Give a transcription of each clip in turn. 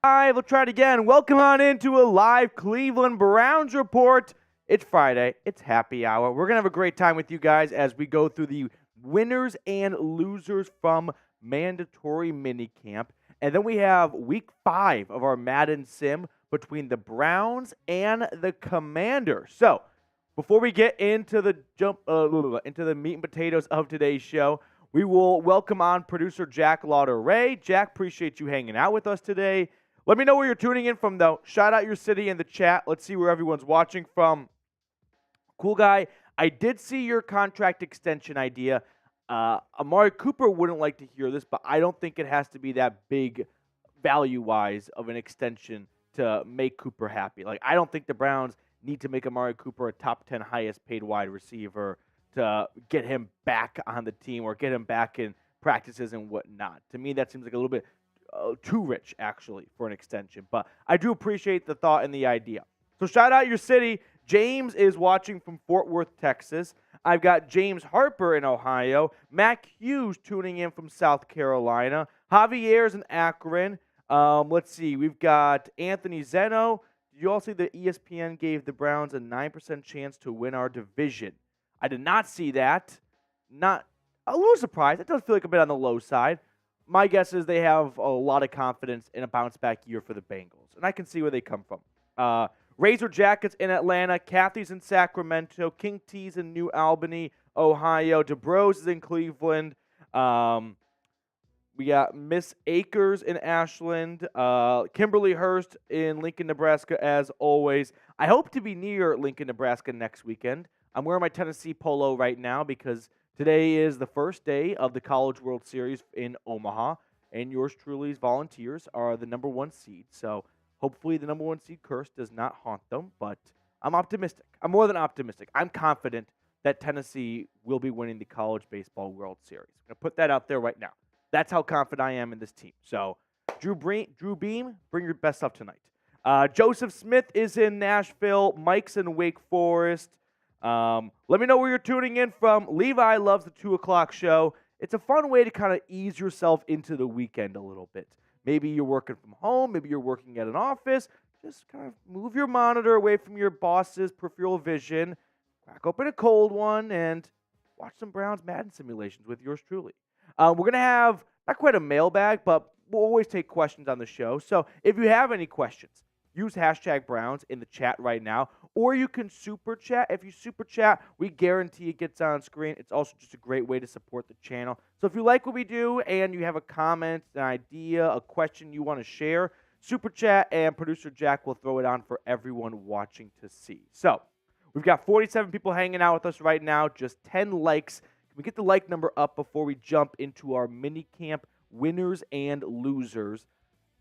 We'll try it again. Welcome on into a live Cleveland Browns report. It's Friday. It's happy hour. We're going to have a great time with you guys as we go through the winners and losers from mandatory minicamp. And then we have week 5 of our Madden sim between the Browns and the Commanders. So, before we get into the meat and potatoes of today's show, we will welcome on producer Jack Lauder-Ray. Jack, appreciate you hanging out with us today. Let me know where you're tuning in from, though. Shout out your city in the chat. Let's see where everyone's watching from. Cool guy, I did see your contract extension idea. Amari Cooper wouldn't like to hear this, but I don't think it has to be that big value-wise of an extension to make Cooper happy. Like, I don't think the Browns need to make Amari Cooper a top 10 highest paid wide receiver to get him back on the team or get him back in practices and whatnot. To me, that seems like a little bit too rich, actually, for an extension. But I do appreciate the thought and the idea. So shout out your city. James is watching from Fort Worth, Texas. I've got James Harper in Ohio. Mac Hughes tuning in from South Carolina. Javier's in Akron. Let's see. We've got Anthony Zeno. Did you all see that ESPN gave the Browns a 9% chance to win our division? I did not see that. Not a little surprised. It does feel like a bit on the low side. My guess is they have a lot of confidence in a bounce-back year for the Bengals, and I can see where they come from. Razor Jackets in Atlanta, Kathy's in Sacramento, King T's in New Albany, Ohio, DeBrose is in Cleveland. We got Miss Akers in Ashland, Kimberly Hurst in Lincoln, Nebraska, as always. I hope to be near Lincoln, Nebraska next weekend. I'm wearing my Tennessee polo right now because today is the first day of the College World Series in Omaha, and yours truly's Volunteers are the number 1 seed. So hopefully the number 1 seed curse does not haunt them, but I'm optimistic. I'm more than optimistic. I'm confident that Tennessee will be winning the College Baseball World Series. I'm going to put that out there right now. That's how confident I am in this team. So Drew Beam, bring your best stuff tonight. Joseph Smith is in Nashville. Mike's in Wake Forest. Let me know where you're tuning in from. Levi loves the 2 o'clock show. It's a fun way to kind of ease yourself into the weekend a little bit. Maybe you're working from home. Maybe you're working at an office. Just kind of move your monitor away from your boss's peripheral vision, crack open a cold one, and watch some Browns Madden simulations with yours truly. We're going to have not quite a mailbag, but we'll always take questions on the show. So if you have any questions, use hashtag Browns in the chat right now, or you can super chat. If you super chat, we guarantee it gets on screen. It's also just a great way to support the channel. So if you like what we do and you have a comment, an idea, a question you want to share, super chat and producer Jack will throw it on for everyone watching to see. So we've got 47 people hanging out with us right now, just 10 likes. Can we get the like number up before we jump into our minicamp winners and losers?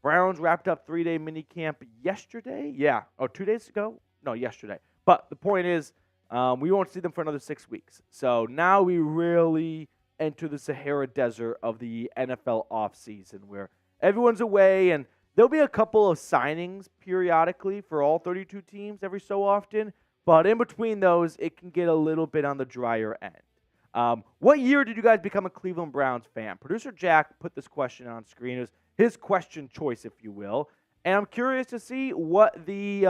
Browns wrapped up 3-day minicamp yesterday. Yeah. Oh, 2 days ago? No, yesterday. But the point is, we won't see them for another 6 weeks. So now we really enter the Sahara Desert of the NFL offseason where everyone's away, and there'll be a couple of signings periodically for all 32 teams every so often. But in between those, it can get a little bit on the drier end. What year did you guys become a Cleveland Browns fan? Producer Jack put this question on screen. It was his question choice, if you will. And I'm curious to see what the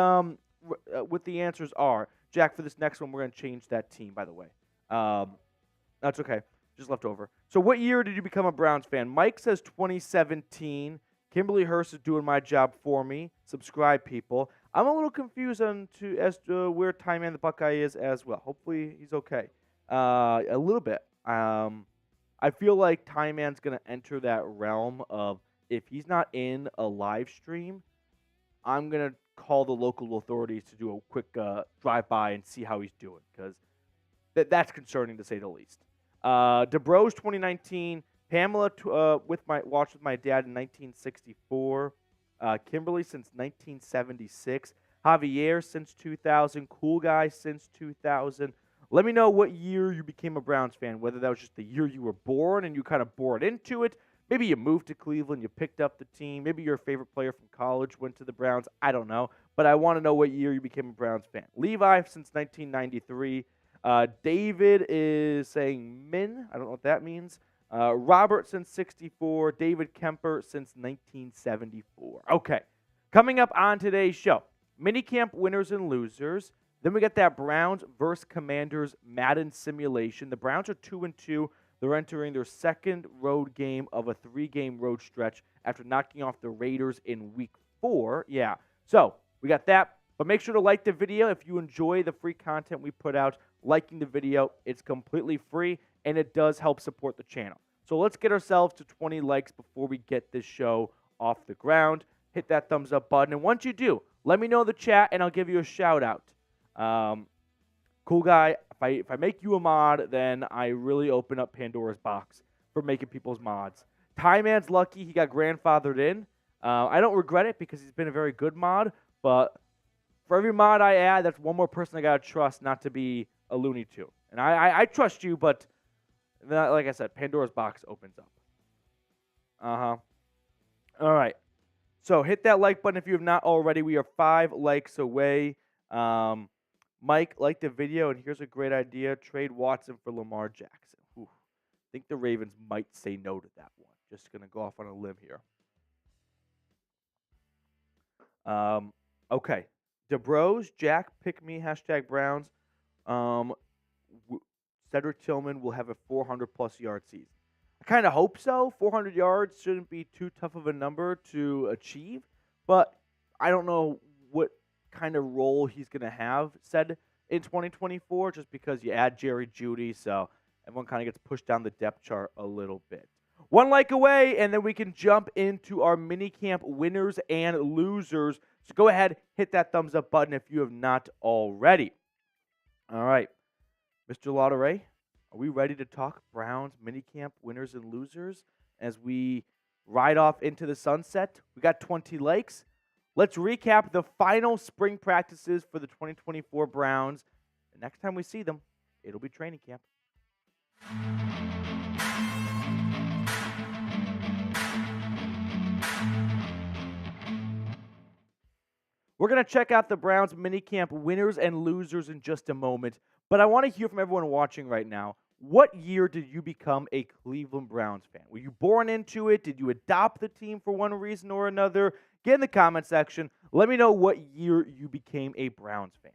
answers are. Jack, for this next one, we're going to change that team, by the way. That's okay. Just left over. So what year did you become a Browns fan? Mike says 2017. Kimberly Hurst is doing my job for me. Subscribe, people. I'm a little confused as to where Ty Man the Buckeye is as well. Hopefully he's okay. A little bit. I feel like Ty Man's going to enter that realm of if he's not in a live stream, I'm going to call the local authorities to do a quick drive-by and see how he's doing, because that's concerning to say the least. DeBrose 2019, Pamela watched with my dad in 1964, Kimberly since 1976, Javier since 2000, Cool Guy since 2000. Let me know what year you became a Browns fan, whether that was just the year you were born and you kind of bored into it. Maybe you moved to Cleveland, you picked up the team. Maybe your favorite player from college went to the Browns. I don't know. But I want to know what year you became a Browns fan. Levi since 1993. David is saying Min. I don't know what that means. Robert since 64. David Kemper since 1974. Okay. Coming up on today's show, minicamp winners and losers. Then we got that Browns versus Commanders Madden simulation. The Browns are 2-2. They're entering their second road game of a 3-game road stretch after knocking off the Raiders in week 4. Yeah, so we got that. But make sure to like the video if you enjoy the free content we put out. Liking the video, it's completely free, and it does help support the channel. So let's get ourselves to 20 likes before we get this show off the ground. Hit that thumbs up button, and once you do, let me know in the chat, and I'll give you a shout out. Cool guy, if I make you a mod, then I really open up Pandora's box for making people's mods. Ty Man's lucky he got grandfathered in. I don't regret it because he's been a very good mod, but for every mod I add, that's one more person I got to trust not to be a Looney Tune. And I trust you, but like I said, Pandora's box opens up. All right. So hit that like button if you have not already. We are 5 likes away. Mike, like the video, and here's a great idea. Trade Watson for Lamar Jackson. Ooh, I think the Ravens might say no to that one. Just going to go off on a limb here. Okay. DeBros, Jack, pick me, hashtag Browns. Cedric Tillman will have a 400-plus yard season. I kind of hope so. 400 yards shouldn't be too tough of a number to achieve, but I don't know what kind of role he's going to have said in 2024 just because you add Jerry Jeudy, so everyone kind of gets pushed down the depth chart a little bit. 1 like away, and then we can jump into our minicamp winners and losers. So go ahead, hit that thumbs up button if you have not already. All right, Mr. Lauderay, are we ready to talk Browns minicamp winners and losers as we ride off into the sunset? We got 20 likes. Let's recap the final spring practices for the 2024 Browns. The next time we see them, it'll be training camp. We're going to check out the Browns minicamp winners and losers in just a moment, but I want to hear from everyone watching right now. What year did you become a Cleveland Browns fan? Were you born into it? Did you adopt the team for one reason or another? Get in the comment section. Let me know what year you became a Browns fan.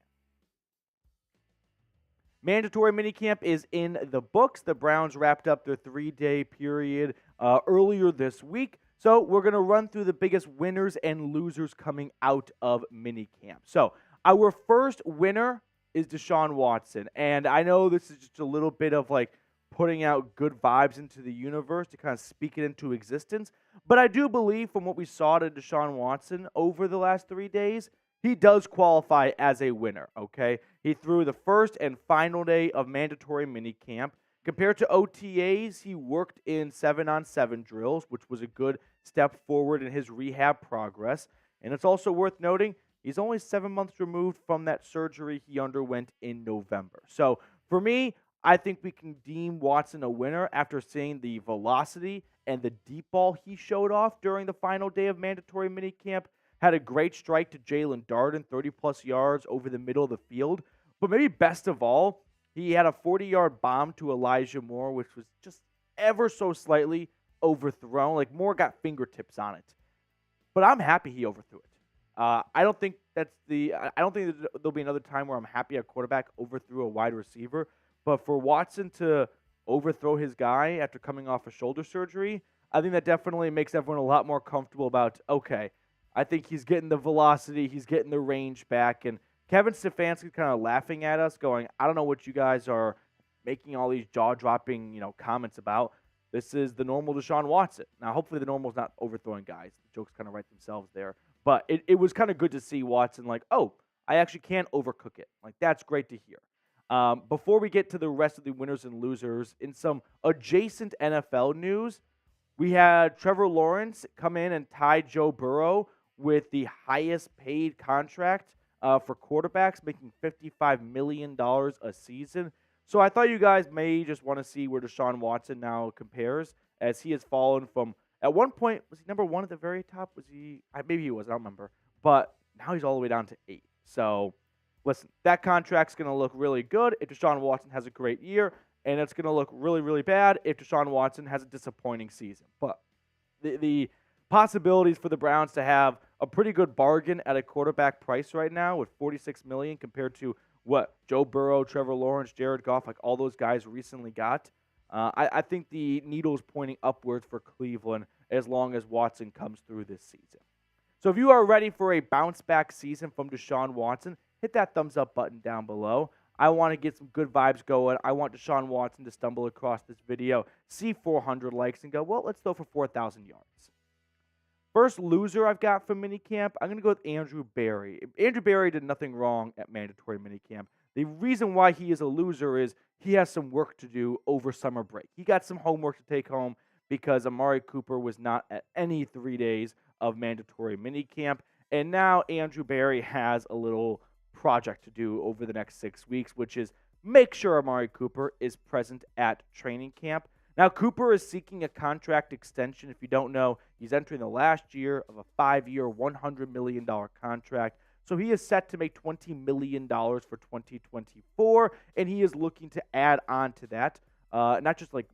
Mandatory minicamp is in the books. The Browns wrapped up their 3-day period earlier this week. So we're going to run through the biggest winners and losers coming out of minicamp. So our first winner is Deshaun Watson. And I know this is just a little bit of like putting out good vibes into the universe to kind of speak it into existence. But I do believe from what we saw to Deshaun Watson over the last 3 days, he does qualify as a winner, okay? He threw the first and final day of mandatory minicamp. Compared to OTAs, he worked in 7-on-7 drills, which was a good step forward in his rehab progress. And it's also worth noting, he's only 7 months removed from that surgery he underwent in November. So for me, I think we can deem Watson a winner after seeing the velocity and the deep ball he showed off during the final day of mandatory minicamp. Had a great strike to Jalen Darden, 30-plus yards over the middle of the field. But maybe best of all, he had a 40-yard bomb to Elijah Moore, which was just ever so slightly overthrown. Like, Moore got fingertips on it. But I'm happy he overthrew it. I don't think there'll be another time where I'm happy a quarterback overthrew a wide receiver. But for Watson to overthrow his guy after coming off a shoulder surgery, I think that definitely makes everyone a lot more comfortable about, okay, I think he's getting the velocity, he's getting the range back. And Kevin Stefanski kind of laughing at us, going, I don't know what you guys are making all these jaw-dropping, comments about. This is the normal Deshaun Watson. Now, hopefully the normal's not overthrowing guys. The jokes kind of write themselves there. But it was kind of good to see Watson like, oh, I actually can't overcook it. Like, that's great to hear. Before we get to the rest of the winners and losers, in some adjacent NFL news, we had Trevor Lawrence come in and tie Joe Burrow with the highest paid contract for quarterbacks, making $55 million a season. So I thought you guys may just want to see where Deshaun Watson now compares, as he has fallen from, at one point, was he number 1 at the very top? Was he? Maybe he was, I don't remember. But now he's all the way down to 8. So, listen, that contract's going to look really good if Deshaun Watson has a great year, and it's going to look really, really bad if Deshaun Watson has a disappointing season. But the possibilities for the Browns to have a pretty good bargain at a quarterback price right now with $46 million compared to what Joe Burrow, Trevor Lawrence, Jared Goff, like all those guys recently got. I think the needle is pointing upwards for Cleveland as long as Watson comes through this season. So if you are ready for a bounce back season from Deshaun Watson, hit that thumbs up button down below. I want to get some good vibes going. I want Deshaun Watson to stumble across this video, see 400 likes, and go, well, let's throw for 4,000 yards. First loser I've got from minicamp, I'm going to go with Andrew Berry. Andrew Berry did nothing wrong at mandatory minicamp. The reason why he is a loser is he has some work to do over summer break. He got some homework to take home because Amari Cooper was not at any 3 days of mandatory minicamp. And now Andrew Berry has a little project to do over the next 6 weeks, which is make sure Amari Cooper is present at training camp. Now, Cooper is seeking a contract extension. If you don't know, he's entering the last year of a 5-year, $100 million contract. So he is set to make $20 million for 2024, and he is looking to add on to that, not just like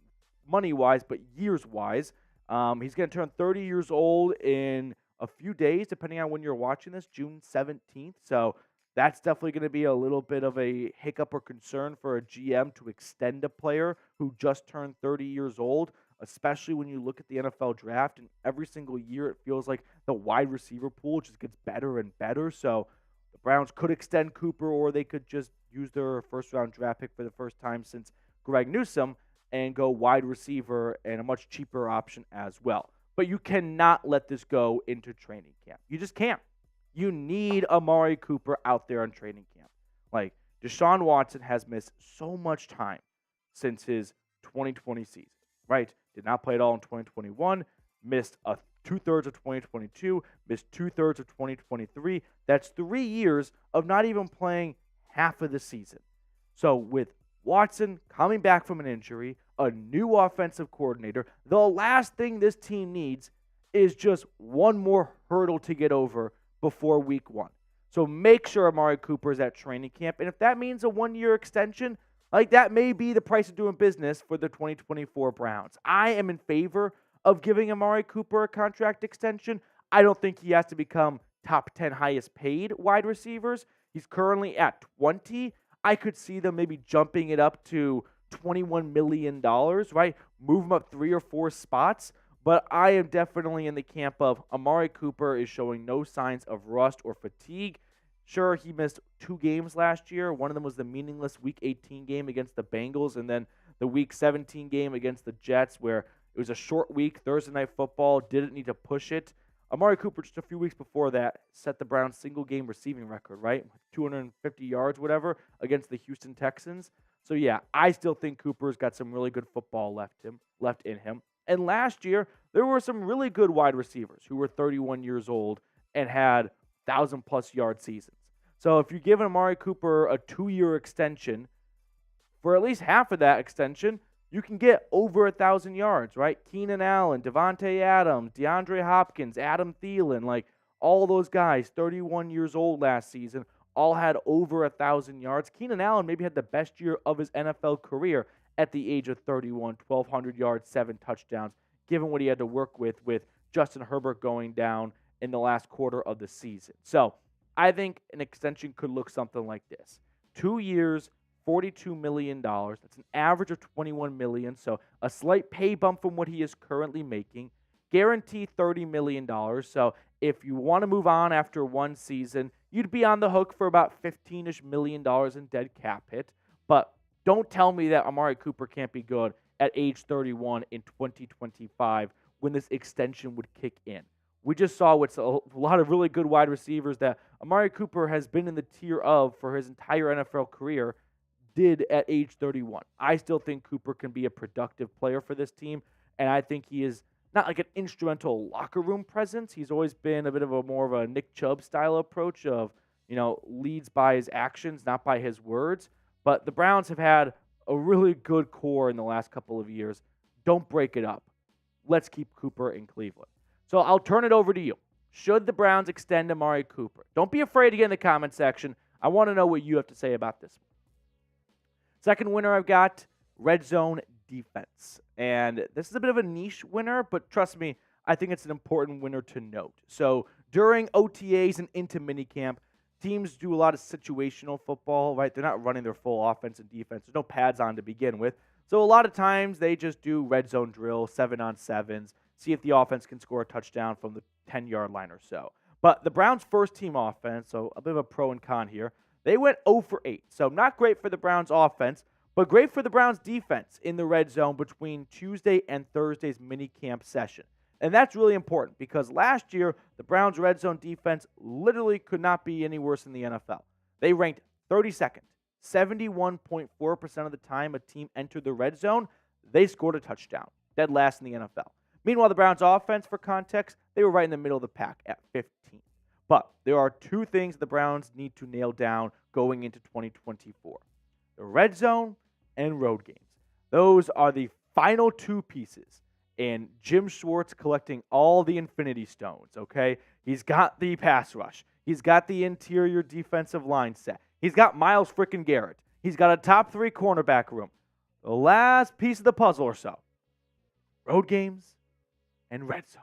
money-wise, but years-wise. He's going to turn 30 years old in a few days, depending on when you're watching this, June 17th. So that's definitely going to be a little bit of a hiccup or concern for a GM to extend a player who just turned 30 years old, especially when you look at the NFL draft. And every single year, it feels like the wide receiver pool just gets better and better. So the Browns could extend Cooper, or they could just use their first-round draft pick for the first time since Greg Newsome and go wide receiver and a much cheaper option as well. But you cannot let this go into training camp. You just can't. You need Amari Cooper out there on training camp. Like, Deshaun Watson has missed so much time since his 2020 season, right? Did not play at all in 2021, missed 2/3 of 2022, missed 2/3 of 2023. That's 3 years of not even playing half of the season. So with Watson coming back from an injury, a new offensive coordinator, the last thing this team needs is just one more hurdle to get over before week 1. So make sure Amari Cooper is at training camp. And if that means a 1-year extension, like that may be the price of doing business for the 2024 Browns. I am in favor of giving Amari Cooper a contract extension. I don't think he has to become top 10 highest paid wide receivers. He's currently at 20. I could see them maybe jumping it up to $21 million, right? Move him up 3 or 4 spots. But I am definitely in the camp of Amari Cooper is showing no signs of rust or fatigue. Sure, he missed 2 games last year. One of them was the meaningless Week 18 game against the Bengals, and then the Week 17 game against the Jets, where it was a short week, Thursday Night Football, didn't need to push it. Amari Cooper, just a few weeks before that, set the Browns' single-game receiving record, right? 250 yards, whatever, against the Houston Texans. So, yeah, I still think Cooper's got some really good football left in him. And last year, there were some really good wide receivers who were 31 years old and had 1,000-plus yard seasons. So if you're giving Amari Cooper a 2-year extension, for at least half of that extension, you can get over 1,000 yards, right? Keenan Allen, Devontae Adams, DeAndre Hopkins, Adam Thielen, like all those guys, 31 years old last season, all had over 1,000 yards. Keenan Allen maybe had the best year of his NFL career at the age of 31, 1,200 yards, 7 touchdowns, given what he had to work with Justin Herbert going down in the last quarter of the season. So I think an extension could look something like this. 2 years, $42 million. That's an average of $21 million, so a slight pay bump from what he is currently making. Guaranteed $30 million, so if you want to move on after 1 season, you'd be on the hook for about $15-ish million in dead cap hit. But don't tell me that Amari Cooper can't be good at age 31 in 2025 when this extension would kick in. We just saw what's a lot of really good wide receivers that Amari Cooper has been in the tier of for his entire NFL career did at age 31. I still think Cooper can be a productive player for this team, and I think he is not like an instrumental locker room presence. He's always been a bit of a more of a Nick Chubb style approach of, leads by his actions, not by his words. But the Browns have had a really good core in the last couple of years. Don't break it up. Let's keep Cooper in Cleveland. So I'll turn it over to you. Should the Browns extend Amari Cooper? Don't be afraid to get in the comment section. I want to know what you have to say about this. Second winner I've got, red zone defense. And this is a bit of a niche winner, but trust me, I think it's an important winner to note. So During OTAs and into minicamp, teams do a lot of situational football, right? They're not running their full offense and defense. There's no pads on to begin with. So a lot of times they just do red zone drill, 7-on-7s, see if the offense can score a touchdown from the 10-yard line or so. But the Browns' first-team offense, so a bit of a pro and con here, they went 0 for 8. So not great for the Browns' offense, but great for the Browns' defense in the red zone between Tuesday and Thursday's minicamp session. And that's really important because last year, the Browns' red zone defense literally could not be any worse in the NFL. They ranked 32nd. 71.4% of the time a team entered the red zone, they scored a touchdown. Dead last in the NFL. Meanwhile, the Browns' offense, for context, they were right in the middle of the pack at 15th. But there are two things the Browns need to nail down going into 2024. The red zone and road games. Those are the final two pieces. And Jim Schwartz collecting all the infinity stones, okay? He's got the pass rush. He's got the interior defensive line set. He's got Myles frickin' Garrett. He's got a top 3 cornerback room. The last piece of the puzzle or so. Road games and red zone.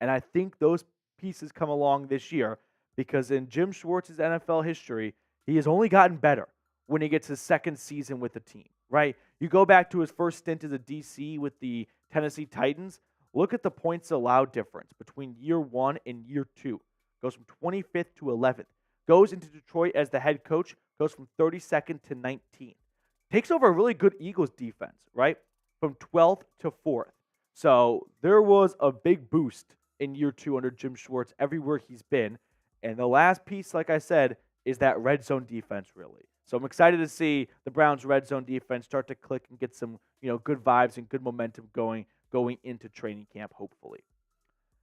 And I think those pieces come along this year because in Jim Schwartz's NFL history, he has only gotten better when he gets his second season with the team, right? You go back to his first stint as a DC with the Tennessee Titans, look at the points allowed difference between year 1 and year 2. Goes from 25th to 11th. Goes into Detroit as the head coach, goes from 32nd to 19th. Takes over a really good Eagles defense, right? From 12th to 4th. So there was a big boost in year 2 under Jim Schwartz everywhere he's been. And the last piece, like I said, is that red zone defense, really. So I'm excited to see the Browns' red zone defense start to click and get some, good vibes and good momentum going into training camp, hopefully.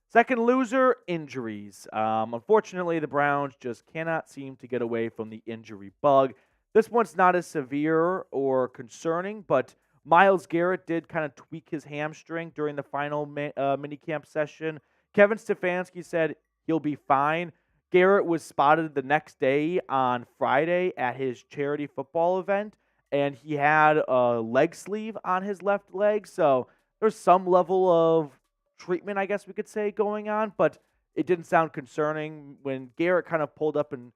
Second loser, injuries. Unfortunately, the Browns just cannot seem to get away from the injury bug. This one's not as severe or concerning, but Myles Garrett did kind of tweak his hamstring during the final minicamp session. Kevin Stefanski said he'll be fine. Garrett was spotted the next day on Friday at his charity football event, and he had a leg sleeve on his left leg, so there's some level of treatment, I guess we could say, going on, but it didn't sound concerning. When Garrett kind of pulled up and,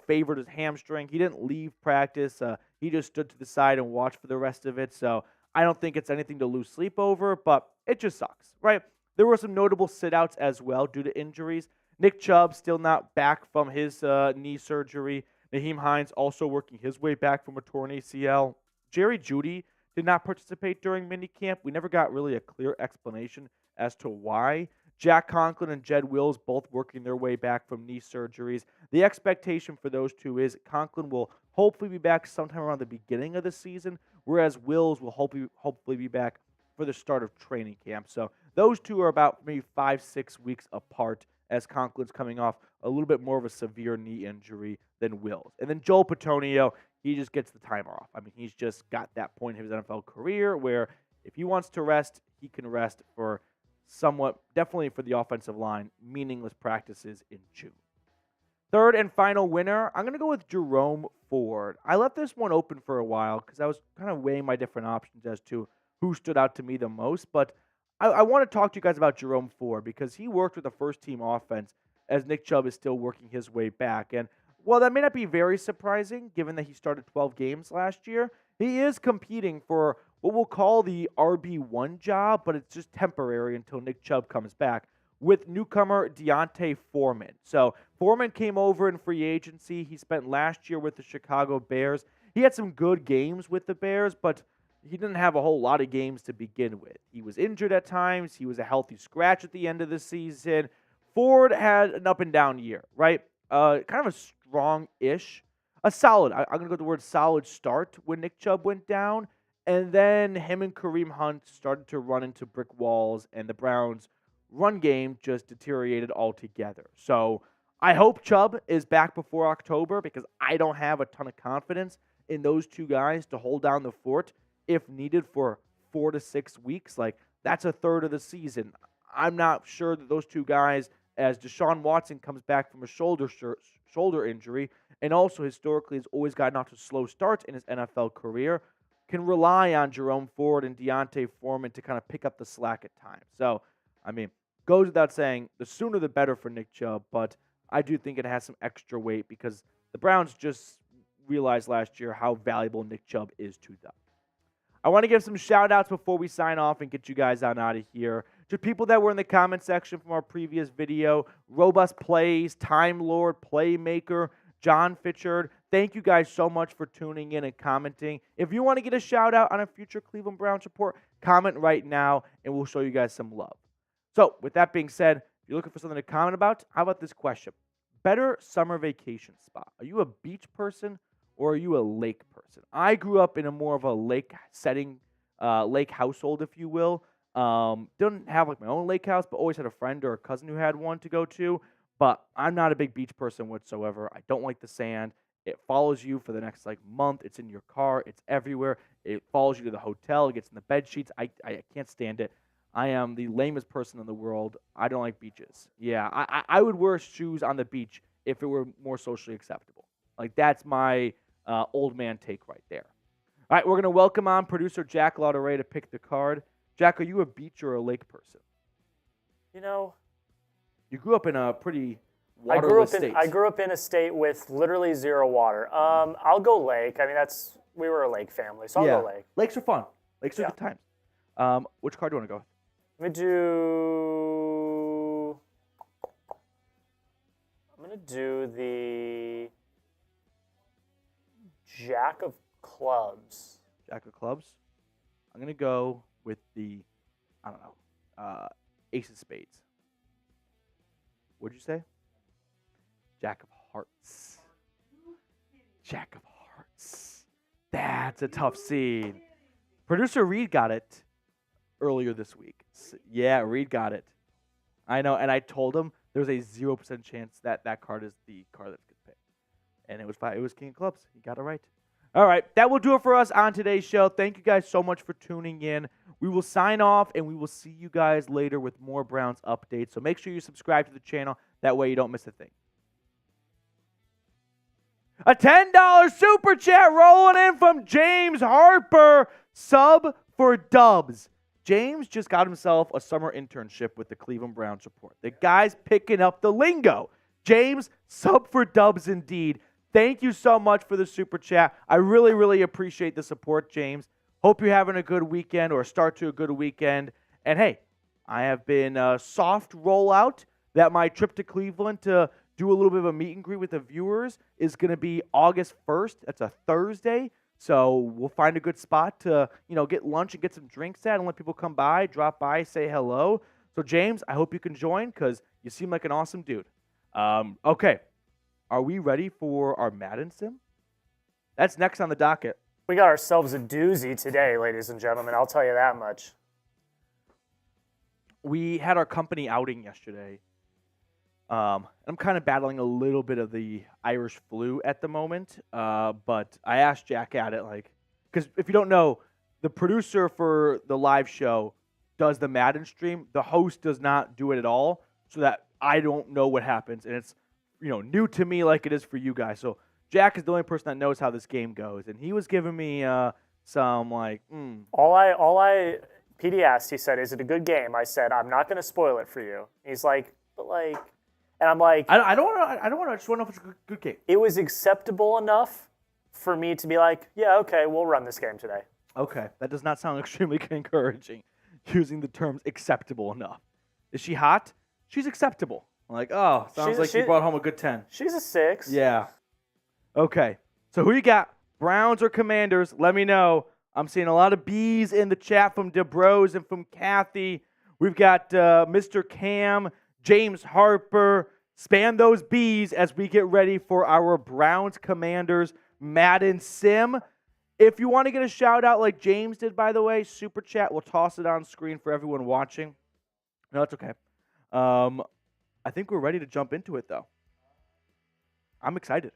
favored his hamstring, he didn't leave practice. He just stood to the side and watched for the rest of it, so I don't think it's anything to lose sleep over, but it just sucks, right? There were some notable sit-outs as well due to injuries. Nick Chubb still not back from his knee surgery. Nyheim Hines also working his way back from a torn ACL. Jerry Jeudy did not participate during minicamp. We never got really a clear explanation as to why. Jack Conklin and Jed Wills both working their way back from knee surgeries. The expectation for those two is Conklin will hopefully be back sometime around the beginning of the season, whereas Wills will hopefully be back for the start of training camp. So those two are about maybe 5-6 weeks apart, as Conklin's coming off a little bit more of a severe knee injury than Wills. And then Joel Petonio, he just gets the time off. I mean, he's just got that point in his NFL career where if he wants to rest, he can rest for definitely for the offensive line, meaningless practices in June. Third and final winner, I'm going to go with Jerome Ford. I left this one open for a while because I was kind of weighing my different options as to who stood out to me the most, but I want to talk to you guys about Jerome Ford because he worked with the first-team offense as Nick Chubb is still working his way back. And while that may not be very surprising, given that he started 12 games last year, he is competing for what we'll call the RB1 job, but it's just temporary until Nick Chubb comes back, with newcomer D'Onta Foreman. So Foreman came over in free agency. He spent last year with the Chicago Bears. He had some good games with the Bears, but he didn't have a whole lot of games to begin with. He was injured at times. He was a healthy scratch at the end of the season. Ford had an up-and-down year, right? Kind of a strong-ish, a solid, I'm going to go with the word solid start when Nick Chubb went down, and then him and Kareem Hunt started to run into brick walls, and the Browns' run game just deteriorated altogether. So I hope Chubb is back before October because I don't have a ton of confidence in those two guys to hold down the fort if needed for 4 to 6 weeks. Like, that's a third of the season. I'm not sure that those two guys, as Deshaun Watson comes back from a shoulder injury, and also historically has always gotten off to slow starts in his NFL career, can rely on Jerome Ford and D'Onta Foreman to kind of pick up the slack at times. So, I mean, goes without saying, the sooner the better for Nick Chubb, but I do think it has some extra weight because the Browns just realized last year how valuable Nick Chubb is to them. I want to give some shout-outs before we sign off and get you guys out of here. To people that were in the comment section from our previous video, Robust Plays, Time Lord, Playmaker, John Fitchard, thank you guys so much for tuning in and commenting. If you want to get a shout-out on a future Cleveland Browns report, comment right now, and we'll show you guys some love. So, with that being said, if you're looking for something to comment about, how about this question? Better summer vacation spot. Are you a beach person or are you a lake person? I grew up in a more of a lake setting, lake household, if you will. Didn't have like my own lake house, but always had a friend or a cousin who had one to go to. But I'm not a big beach person whatsoever. I don't like the sand. It follows you for the next like month. It's in your car. It's everywhere. It follows you to the hotel. It gets in the bed sheets. I can't stand it. I am the lamest person in the world. I don't like beaches. Yeah, I would wear shoes on the beach if it were more socially acceptable. Like that's my old man take right there. All right, we're going to welcome on producer Jack Lauderay to pick the card. Jack, are you a beach or a lake person? You know, you grew up in a pretty waterless state. I grew up in a state with literally zero water. I'll go lake. I mean, we were a lake family, so I'll go lake. Lakes are fun. Lakes are good times. Which card do you want to go with? I'm going to do the Jack of Clubs. Jack of Clubs? I'm going to go with the, Ace of Spades. What'd you say? Jack of Hearts. Jack of Hearts. That's a tough seed. Producer Reed got it earlier this week. Yeah, Reed got it. I know, and I told him there's a 0% chance that card is the card that's going to pick. And it was King of Clubs. He got it right. All right, that will do it for us on today's show. Thank you guys so much for tuning in. We will sign off, and we will see you guys later with more Browns updates. So make sure you subscribe to the channel. That way you don't miss a thing. A $10 super chat rolling in from James Harper. Sub for Dubs. James just got himself a summer internship with the Cleveland Browns report. The guy's picking up the lingo. James, sub for Dubs indeed. Thank you so much for the super chat. I really, really appreciate the support, James. Hope you're having a good weekend or start to a good weekend. And hey, I have been a soft rollout that my trip to Cleveland to do a little bit of a meet and greet with the viewers is going to be August 1st. That's a Thursday. So we'll find a good spot to, get lunch and get some drinks at and let people come by, drop by, say hello. So, James, I hope you can join because you seem like an awesome dude. Okay. Are we ready for our Madden sim? That's next on the docket. We got ourselves a doozy today, ladies and gentlemen. I'll tell you that much. We had our company outing yesterday. I'm kind of battling a little bit of the Irish flu at the moment, but I asked Jack at it, because if you don't know, the producer for the live show does the Madden stream. The host does not do it at all, so that I don't know what happens, and it's new to me like it is for you guys. So Jack is the only person that knows how this game goes, and he was giving me some PD asked, he said, "Is it a good game?" I said, "I'm not going to spoil it for you." He's like, "But and I'm like, I don't want to. I just want to know if it's a good game. It was acceptable enough for me to be like, yeah, okay, we'll run this game today. Okay, that does not sound extremely encouraging, using the terms acceptable enough. Is she hot? She's acceptable. I'm like, sounds like you brought home a good 10. She's a 6. Yeah. Okay, so who you got? Browns or Commanders? Let me know. I'm seeing a lot of B's in the chat from DeBrose and from Kathy. We've got Mr. Cam, James Harper. Spam those B's as we get ready for our Browns Commanders Madden sim. If you want to get a shout out like James did, by the way, super chat. We'll toss it on screen for everyone watching. No, it's okay. I think we're ready to jump into it, though. I'm excited.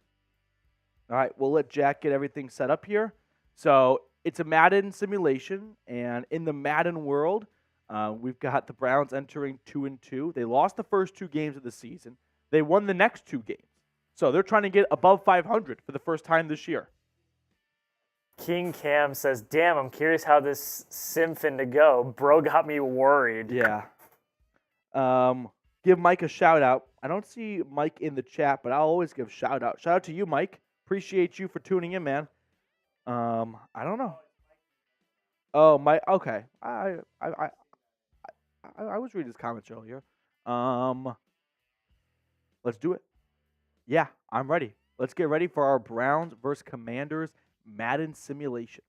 All right, we'll let Jack get everything set up here. So it's a Madden simulation, and in the Madden world, we've got the Browns entering 2-2. They lost the first 2 games of the season. They won the next 2 games. So they're trying to get above 500 for the first time this year. King Cam says, "Damn, I'm curious how this sim finna go. Bro got me worried." Yeah. Give Mike a shout out. I don't see Mike in the chat, but I'll always give shout out. Shout out to you, Mike. Appreciate you for tuning in, man. I don't know. Oh, Mike. Okay. I was reading his comments earlier. Let's do it. Yeah, I'm ready. Let's get ready for our Browns versus Commanders Madden simulation.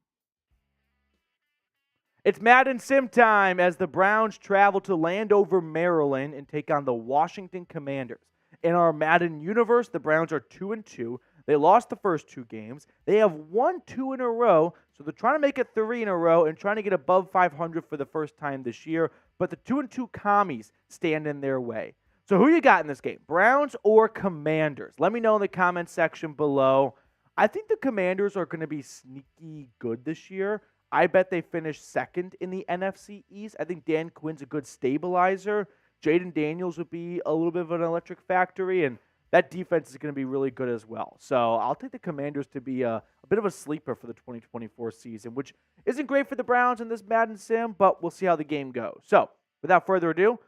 It's Madden sim time as the Browns travel to Landover, Maryland and take on the Washington Commanders. In our Madden universe, the Browns are 2-2. They lost the first 2 games. They have won 2 in a row, so they're trying to make it 3 in a row and trying to get above 500 for the first time this year. But the 2-2 commies stand in their way. So who you got in this game, Browns or Commanders? Let me know in the comments section below. I think the Commanders are going to be sneaky good this year. I bet they finish second in the NFC East. I think Dan Quinn's a good stabilizer. Jaden Daniels would be a little bit of an electric factory, and that defense is going to be really good as well. So I'll take the Commanders to be a bit of a sleeper for the 2024 season, which isn't great for the Browns in this Madden sim, but we'll see how the game goes. So without further ado,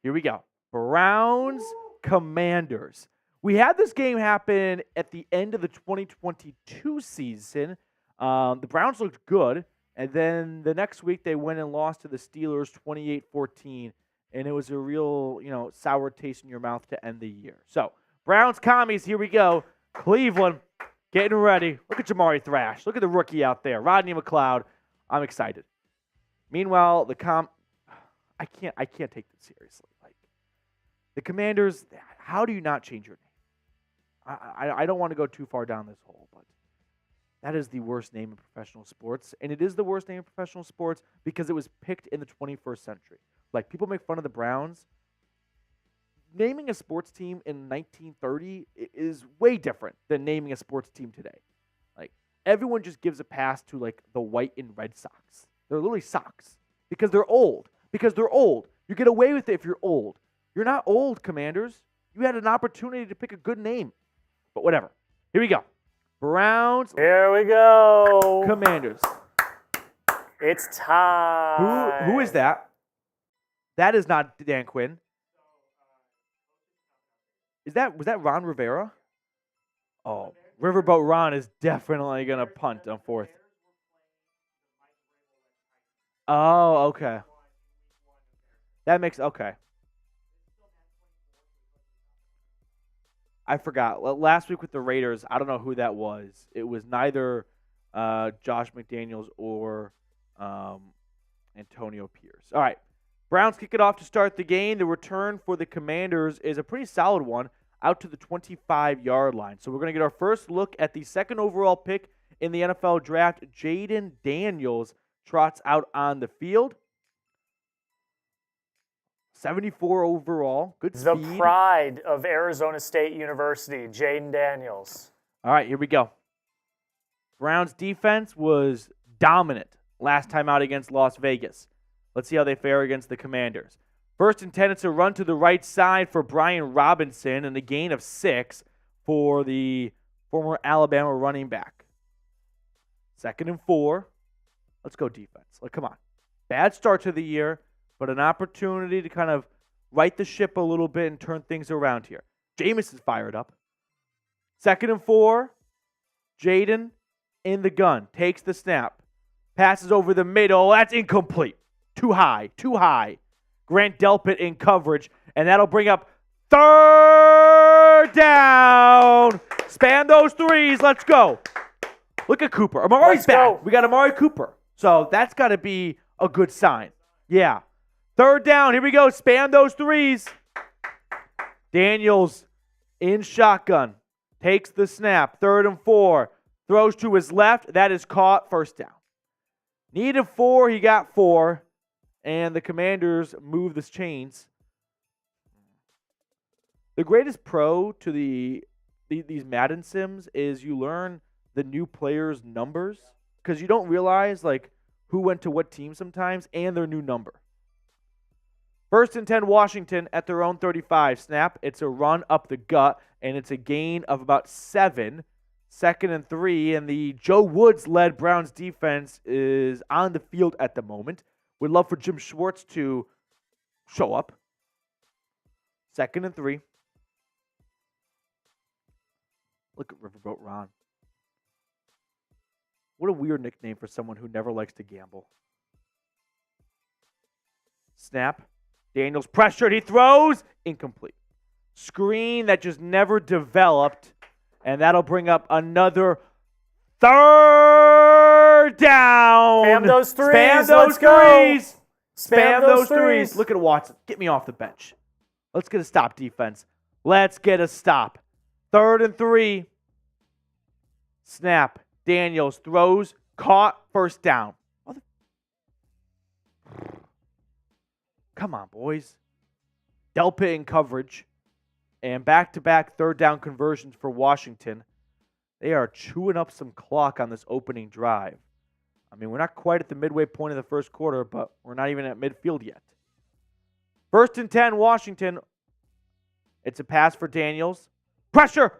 here we go. Browns, Commanders. We had this game happen at the end of the 2022 season. The Browns looked good. And then the next week, they went and lost to the Steelers 28-14. And it was a real, sour taste in your mouth to end the year. So, Browns commies, here we go. Cleveland, getting ready. Look at Jamari Thrash. Look at the rookie out there. Rodney McLeod. I'm excited. Meanwhile, I can't take this seriously. Like, the Commanders, how do you not change your name? I don't want to go too far down this hole, but that is the worst name in professional sports. And it is the worst name in professional sports because it was picked in the 21st century. Like, people make fun of the Browns. Naming a sports team in 1930 is way different than naming a sports team today. Like, everyone just gives a pass to, like, the white and red Sox. They're literally Sox because they're old. You get away with it if you're old. You're not old, Commanders. You had an opportunity to pick a good name. But whatever. Here we go. Browns. Here we go. Commanders. It's time. Who is that? That is not Dan Quinn. Was that Ron Rivera? Oh, Riverboat Ron is definitely gonna punt on 4th. Oh, okay. That makes okay. I forgot. Last week with the Raiders, I don't know who that was. It was neither Josh McDaniels or Antonio Pierce. All right. Browns kick it off to start the game. The return for the Commanders is a pretty solid one out to the 25-yard line. So we're going to get our first look at the second overall pick in the NFL draft. Jaden Daniels trots out on the field. 74 overall. Good speed. The pride of Arizona State University, Jaden Daniels. All right, here we go. Browns defense was dominant last time out against Las Vegas. Let's see how they fare against the Commanders. First and 10, it's a run to the right side for Brian Robinson and a gain of 6 for the former Alabama running back. Second and 4. Let's go defense. Come on. Bad start to the year, but an opportunity to kind of right the ship a little bit and turn things around here. Jameis is fired up. Second and 4. Jaden in the gun. Takes the snap. Passes over the middle. That's incomplete. Too high. Grant Delpit in coverage. And that'll bring up third down. Span those threes. Let's go. Look at Cooper. Amari's back. We got Amari Cooper. So that's got to be a good sign. Yeah. Third down. Here we go. Span those threes. Daniels in shotgun. Takes the snap. 3rd and 4. Throws to his left. That is caught. First down. Needed 4. He got 4. And the Commanders move the chains. The greatest pro to these Madden sims is you learn the new players' numbers because you don't realize who went to what team sometimes and their new number. First and 10, Washington at their own 35. Snap. It's a run up the gut, and it's a gain of about 7. Second and 3, and the Joe Woods-led Browns defense is on the field at the moment. Would love for Jim Schwartz to show up. 2nd and 3. Look at Riverboat Ron. What a weird nickname for someone who never likes to gamble. Snap. Daniels pressured. He throws. Incomplete. Screen that just never developed. And that'll bring up another 3rd down. Spam those threes. Spam those Let's go. threes. Spam those threes. Look at Watson. Get me off the bench. Let's get a stop defense. Let's get a stop. 3rd and 3. Snap. Daniels throws. Caught. 1st down. Come on, boys. Delpit in coverage. And back-to-back 3rd down conversions for Washington. They are chewing up some clock on this opening drive. I mean, we're not quite at the midway point of the 1st quarter, but we're not even at midfield yet. 1st and 10, Washington. It's a pass for Daniels. Pressure,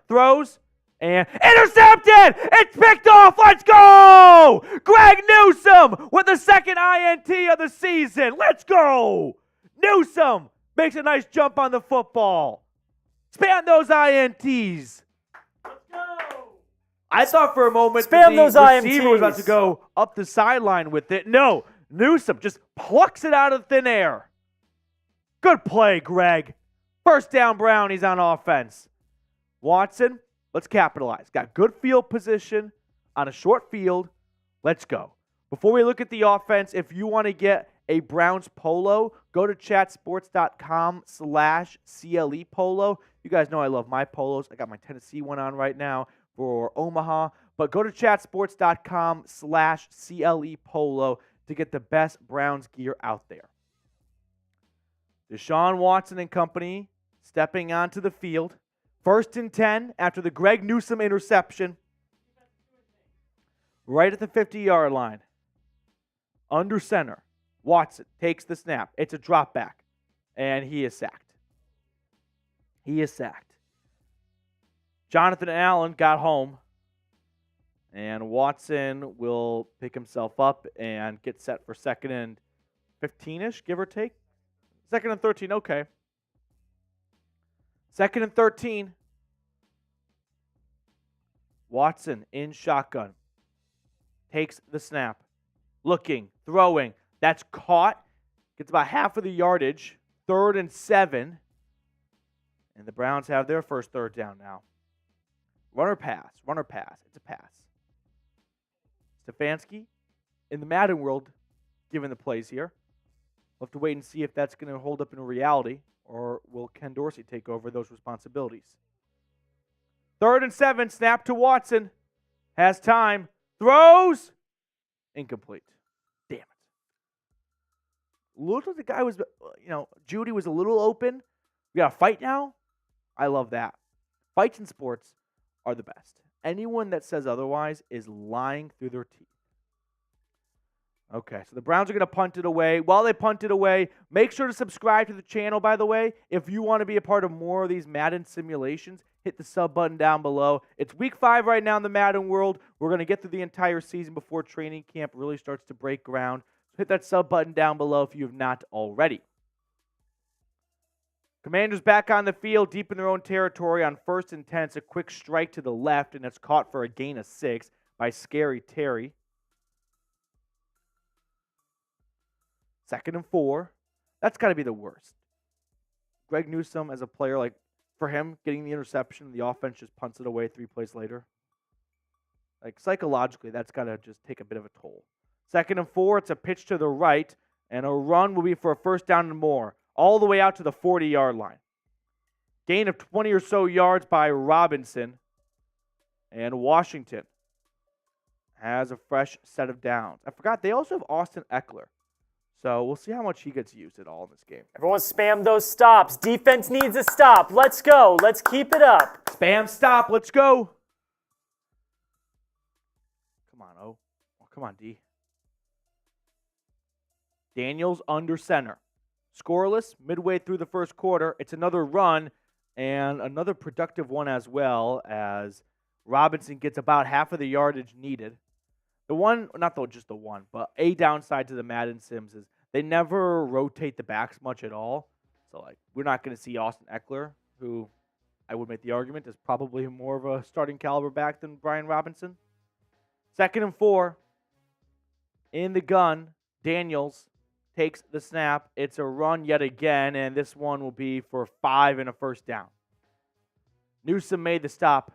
throws, and intercepted! It's picked off! Let's go! Greg Newsome with the 2nd INT of the season. Let's go! Newsome makes a nice jump on the football. Spam those INTs. Let's go! I thought for a moment that the receiver was about to go up the sideline with it. No, Newsome just plucks it out of thin air. Good play, Greg. 1st down, Brownies on offense. Watson, let's capitalize. Got good field position on a short field. Let's go. Before we look at the offense, if you want to get a Browns polo, go to chatsports.com/CLE polo. You guys know I love my polos. I got my Tennessee one on right now for Omaha. But go to chatsports.com/CLE polo to get the best Browns gear out there. Deshaun Watson and company stepping onto the field. 1st and 10 after the Greg Newsome interception. Right at the 50-yard line. Under center. Watson takes the snap. It's a drop back. And he is sacked. Jonathan Allen got home. And Watson will pick himself up and get set for 2nd and 15-ish, give or take. 2nd and 13, okay. 2nd and 13. Watson in shotgun. Takes the snap. Looking, throwing. That's caught. Gets about half of the yardage. 3rd and 7. And the Browns have their first 3rd down now. Runner pass. It's a pass. Stefanski in the Madden world, given the plays here. We'll have to wait and see if that's going to hold up in reality, or will Ken Dorsey take over those responsibilities. 3rd and 7, snap to Watson. Has time. Throws. Incomplete. Damn it. Looked like the guy was, Judy was a little open. We got a fight now? I love that. Fights in sports are the best. Anyone that says otherwise is lying through their teeth. Okay, so the Browns are going to punt it away. While they punt it away, make sure to subscribe to the channel, by the way. If you want to be a part of more of these Madden simulations, hit the sub button down below. It's week 5 right now in the Madden world. We're going to get through the entire season before training camp really starts to break ground. So hit that sub button down below if you have not already. Commanders back on the field, deep in their own territory on 1st and 10. It's a quick strike to the left, and it's caught for a gain of 6 by Scary Terry. 2nd and 4. That's got to be the worst. Greg Newsome as a player, like for him, getting the interception, the offense just punts it away 3 plays later. Like psychologically, that's got to just take a bit of a toll. 2nd and 4, it's a pitch to the right, and a run will be for a 1st down and more, all the way out to the 40-yard line. Gain of 20 or so yards by Robinson, and Washington has a fresh set of downs. I forgot, they also have Austin Eckler. So we'll see how much he gets used at all in this game. Everyone spam those stops. Defense needs a stop. Let's go. Let's keep it up. Spam stop. Let's go. Come on, O. Oh, come on, D. Daniels under center. Scoreless midway through the 1st quarter. It's another run and another productive one as well, as Robinson gets about half of the yardage needed. The one, just the one, but a downside to the Madden Sims is they never rotate the backs much at all. So, we're not going to see Austin Eckler, who I would make the argument is probably more of a starting caliber back than Brian Robinson. 2nd and 4. In the gun, Daniels takes the snap. It's a run yet again, and this one will be for 5 and a first down. Newsome made the stop.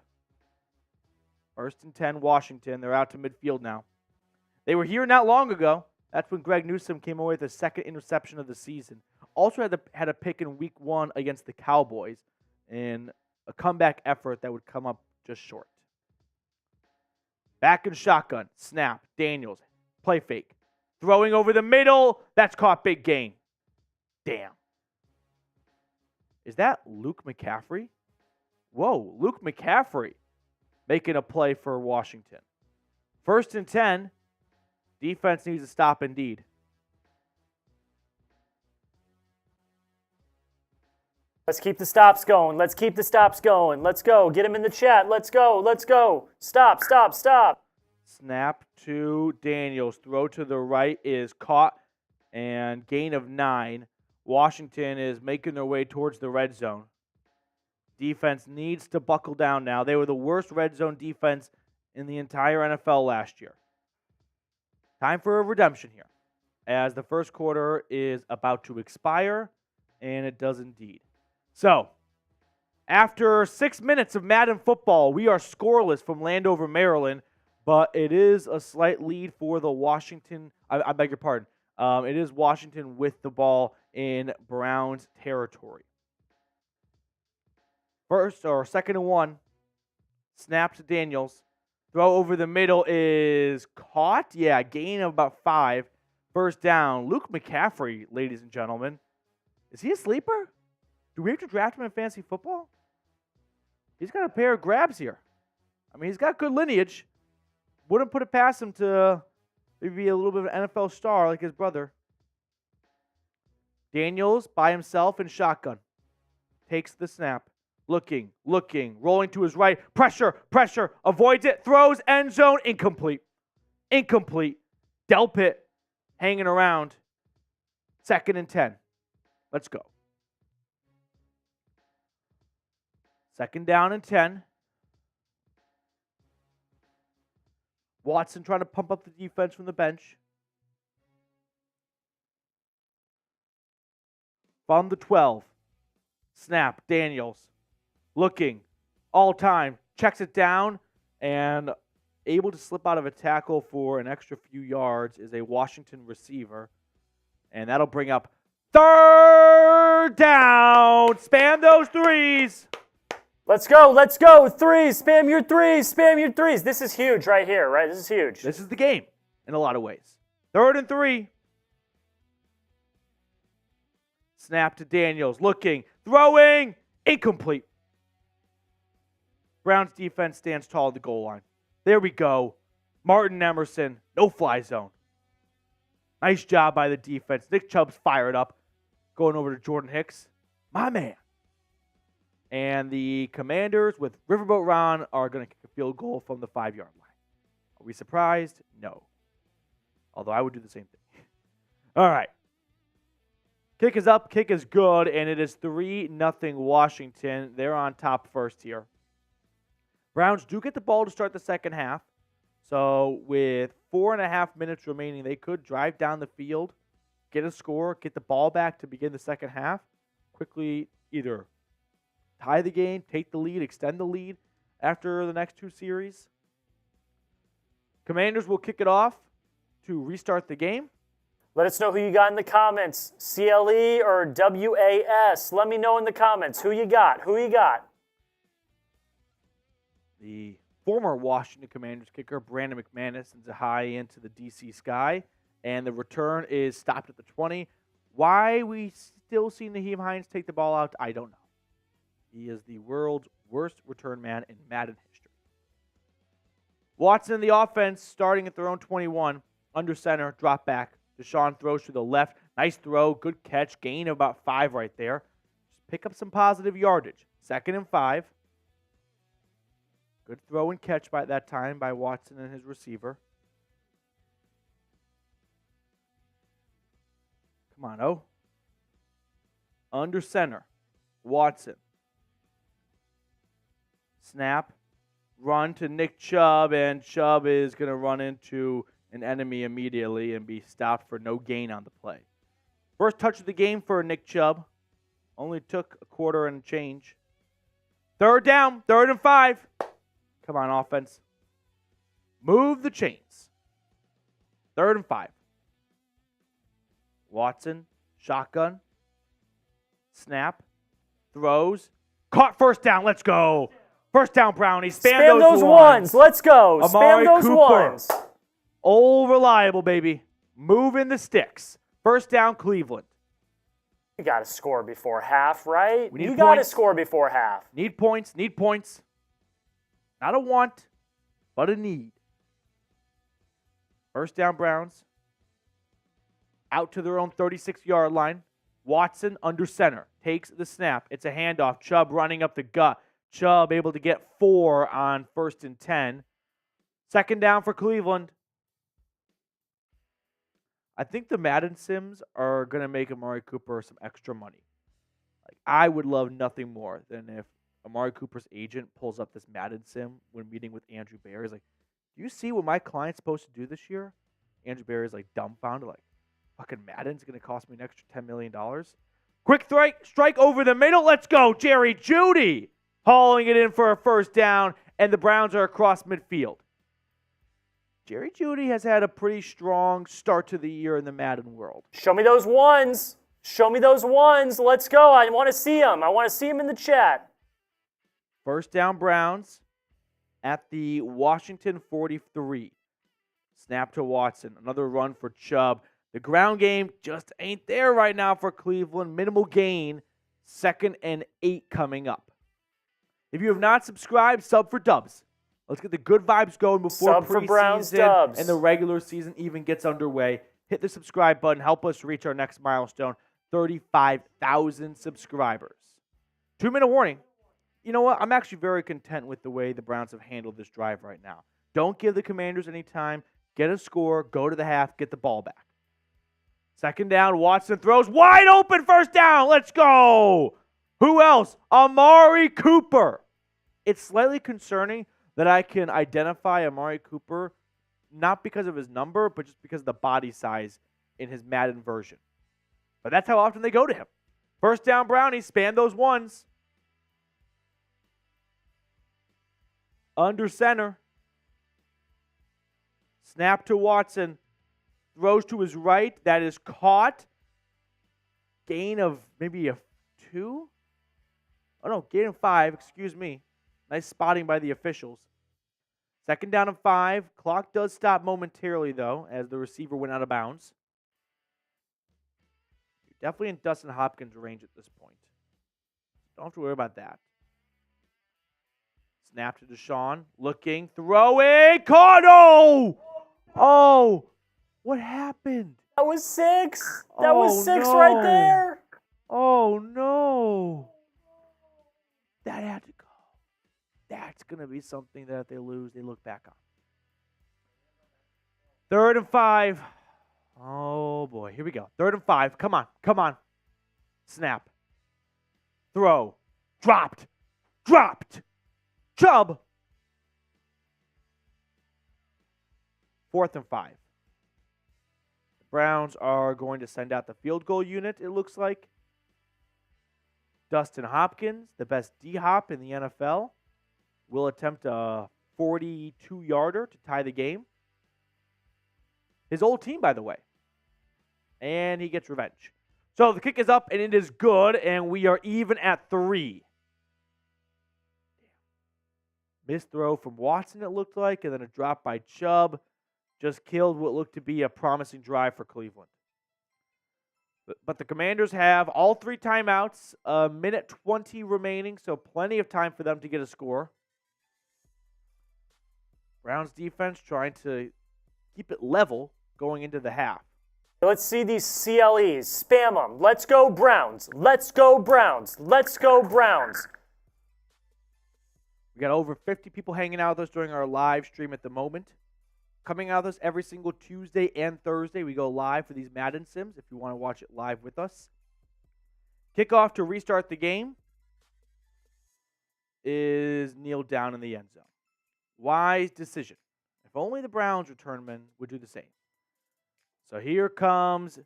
1st and 10, Washington. They're out to midfield now. They were here not long ago. That's when Greg Newsome came away with his 2nd interception of the season. Also had a pick in week 1 against the Cowboys in a comeback effort that would come up just short. Back in shotgun. Snap. Daniels. Play fake. Throwing over the middle. That's caught big gain. Damn. Is that Luke McCaffrey? Whoa, Luke McCaffrey making a play for Washington. 1st and 10. Defense needs to stop indeed. Let's keep the stops going. Let's keep the stops going. Let's go. Get him in the chat. Let's go. Let's go. Stop, stop, stop. Snap to Daniels. Throw to the right is caught and gain of 9. Washington is making their way towards the red zone. Defense needs to buckle down now. They were the worst red zone defense in the entire NFL last year. Time for a redemption here, as the first quarter is about to expire, and it does indeed. So, after 6 minutes of Madden football, we are scoreless from Landover, Maryland, but it is a slight lead for the Washington. I beg your pardon. It is Washington with the ball in Browns territory. 2nd and 1. Snap to Daniels. Throw over the middle is caught. Yeah, gain of about 5. First down. Luke McCaffrey, ladies and gentlemen. Is he a sleeper? Do we have to draft him in fantasy football? He's got a pair of grabs here. I mean, he's got good lineage. Wouldn't put it past him to maybe a little bit of an NFL star like his brother. Daniels by himself in shotgun. Takes the snap. Looking, rolling to his right. Pressure, avoids it, throws, end zone, incomplete. Delpit hanging around. 2nd and 10. Let's go. 2nd down and 10. Watson trying to pump up the defense from the bench. From the 12. Snap, Daniels. Looking, all time, checks it down, and able to slip out of a tackle for an extra few yards is a Washington receiver. And that'll bring up 3rd down. Spam those 3s. Let's go. 3s. Spam your 3s. This is huge right here, right? This is huge. This is the game in a lot of ways. 3rd and 3. Snap to Daniels. Looking, throwing, incomplete. Browns defense stands tall at the goal line. There we go. Martin Emerson, no fly zone. Nice job by the defense. Nick Chubb's fired up. Going over to Jordan Hicks. My man. And the Commanders with Riverboat Ron are going to kick a field goal from the 5-yard line. Are we surprised? No. Although I would do the same thing. All right. Kick is up. Kick is good. And it is 3-0 Washington. They're on top first here. Browns do get the ball to start the second half. So with 4.5 minutes remaining, they could drive down the field, get a score, get the ball back to begin the second half, quickly either tie the game, take the lead, extend the lead after the next 2 series. Commanders will kick it off to restart the game. Let us know who you got in the comments, CLE or WAS. Let me know in the comments who you got. The former Washington Commanders kicker, Brandon McManus, sends a high into the DC sky, and the return is stopped at the 20. Why we still see Naheem Hines take the ball out, I don't know. He is the world's worst return man in Madden history. Watson in the offense, starting at their own 21, under center, drop back. Deshaun throws to the left. Nice throw, good catch, gain of about 5 right there. Just pick up some positive yardage. 2nd and 5. Good throw and catch by that time by Watson and his receiver. Come on, O. Under center. Watson. Snap. Run to Nick Chubb, and Chubb is going to run into an enemy immediately and be stopped for no gain on the play. First touch of the game for Nick Chubb. Only took a quarter and change. Third down, 3rd and 5. Come on, offense. Move the chains. 3rd and 5. Watson, shotgun. Snap. Throws. Caught, first down. Let's go. First down, Brownies. Spam those ones. Let's go. Amari Spam those Cooper. ones. All reliable, baby. Moving the sticks. First down, Cleveland. You got to score before half, right? We need You got to points. score before half. Need points. Need points. Not a want, but a need. First down, Browns. Out to their own 36-yard line. Watson under center. Takes the snap. It's a handoff. Chubb running up the gut. Chubb able to get 4 on 1st and 10. Second down for Cleveland. I think the Madden sims are going to make Amari Cooper some extra money. Like, I would love nothing more than if Amari Cooper's agent pulls up this Madden sim when meeting with Andrew Berea. He's like, do you see what my client's supposed to do this year? Andrew Berea is like dumbfounded, like, fucking Madden's going to cost me an extra $10 million. Quick strike over the middle. Let's go. Jerry Jeudy hauling it in for a first down, and the Browns are across midfield. Jerry Jeudy has had a pretty strong start to the year in the Madden world. Show me those ones. Show me those ones. Let's go. I want to see them. I want to see them in the chat. First down, Browns at the Washington 43. Snap to Watson. Another run for Chubb. The ground game just ain't there right now for Cleveland. Minimal gain. 2nd and 8 coming up. If you have not subscribed, sub for dubs. Let's get the good vibes going before Sub for Browns preseason dubs. and the regular season even gets underway. Hit the subscribe button. Help us reach our next milestone, 35,000 subscribers. 2-minute warning. You know what? I'm actually very content with the way the Browns have handled this drive right now. Don't give the Commanders any time. Get a score. Go to the half. Get the ball back. Second down. Watson throws. Wide open. First down. Let's go. Who else? Amari Cooper. It's slightly concerning that I can identify Amari Cooper not because of his number, but just because of the body size in his Madden version. But that's how often they go to him. First down, Brownies. Spam those ones. Under center. Snap to Watson. Throws to his right. That is caught. Gain of maybe a 2? Oh, no. Gain of 5. Excuse me. Nice spotting by the officials. Second down and 5. Clock does stop momentarily, though, as the receiver went out of bounds. You're definitely in Dustin Hopkins' range at this point. Don't have to worry about that. Snap to Deshaun. Looking. Throwing. Caught. Oh! Oh! What happened? That was 6. That was 6 right there. Oh, no. That had to go. That's going to be something that if they lose, they look back on. 3rd and 5. Oh, boy. Here we go. 3rd and 5. Come on. Come on. Snap. Throw. Dropped. Dropped. Chubb. 4th and 5. The Browns are going to send out the field goal unit, it looks like. Dustin Hopkins, the best D-hop in the NFL, will attempt a 42-yarder to tie the game. His old team, by the way. And he gets revenge. So the kick is up, and it is good, and we are even at 3. Missed throw from Watson, it looked like, and then a drop by Chubb. Just killed what looked to be a promising drive for Cleveland. But the Commanders have all 3 timeouts, a minute 20 remaining, so plenty of time for them to get a score. Browns defense trying to keep it level going into the half. Let's see these CLEs. Spam them. Let's go Browns. Let's go Browns. Let's go Browns. We got over 50 people hanging out with us during our live stream at the moment. Coming out with us every single Tuesday and Thursday. We go live for these Madden sims if you want to watch it live with us. Kickoff to restart the game is kneeled down in the end zone. Wise decision. If only the Browns returnmen would do the same. So here comes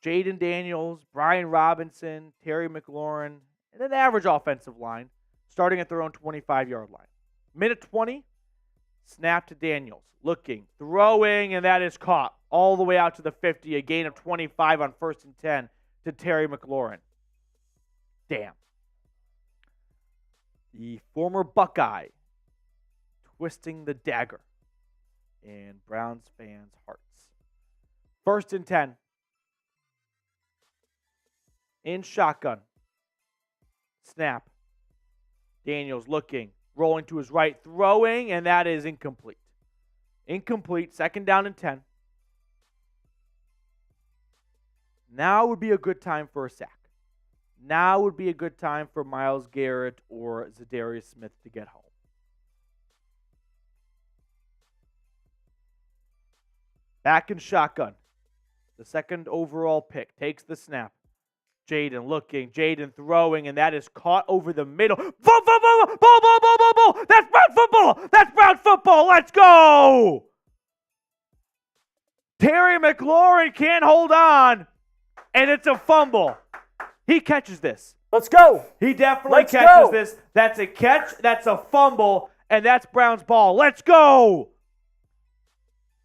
Jaden Daniels, Brian Robinson, Terry McLaurin, and an average offensive line starting at their own 25-yard line. Minute 20, snap to Daniels. Looking, throwing, and that is caught all the way out to the 50. A gain of 25 on 1st and 10 to Terry McLaurin. Damn. The former Buckeye twisting the dagger in Browns fans' hearts. 1st and 10. In shotgun. Snap. Daniels looking, rolling to his right, throwing, and that is incomplete. Incomplete, 2nd down and 10. Now would be a good time for a sack. Now would be a good time for Myles Garrett or Zadarius Smith to get home. Back in shotgun. The 2nd overall pick takes the snap. Jaden looking, Jaden throwing, and that is caught over the middle. Ball, ball, ball, ball, ball, ball, ball, ball, ball. That's Brown football. That's Brown football. Let's go. Terry McLaurin can't hold on, and it's a fumble. He catches this. Let's go. He definitely catches this. That's a catch. That's a fumble, and that's Brown's ball. Let's go.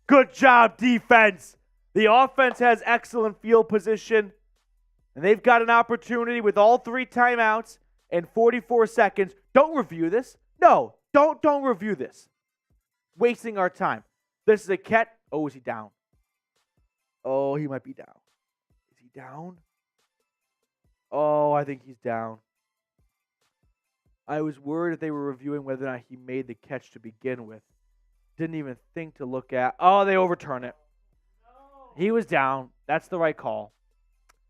Good job, defense. The offense has excellent field position. And they've got an opportunity with all 3 timeouts and 44 seconds. Don't review this. No, don't review this. Wasting our time. This is a catch. Oh, is he down? Oh, he might be down. Is he down? Oh, I think he's down. I was worried if they were reviewing whether or not he made the catch to begin with. Didn't even think to look at. Oh, they overturn it. He was down. That's the right call.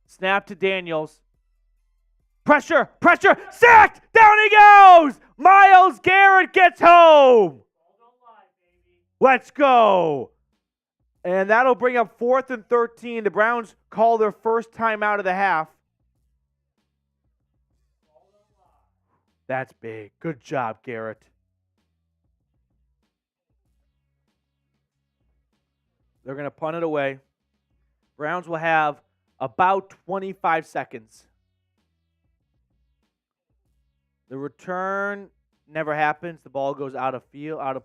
Snap to Daniels. Pressure, pressure, sacked! Down he goes! Myles Garrett gets home! Let's go! And that'll bring up 4th and 13. The Browns call their first time out of the half. That's big. Good job, Garrett. They're going to punt it away. Browns will have about 25 seconds. The return never happens. The ball goes out of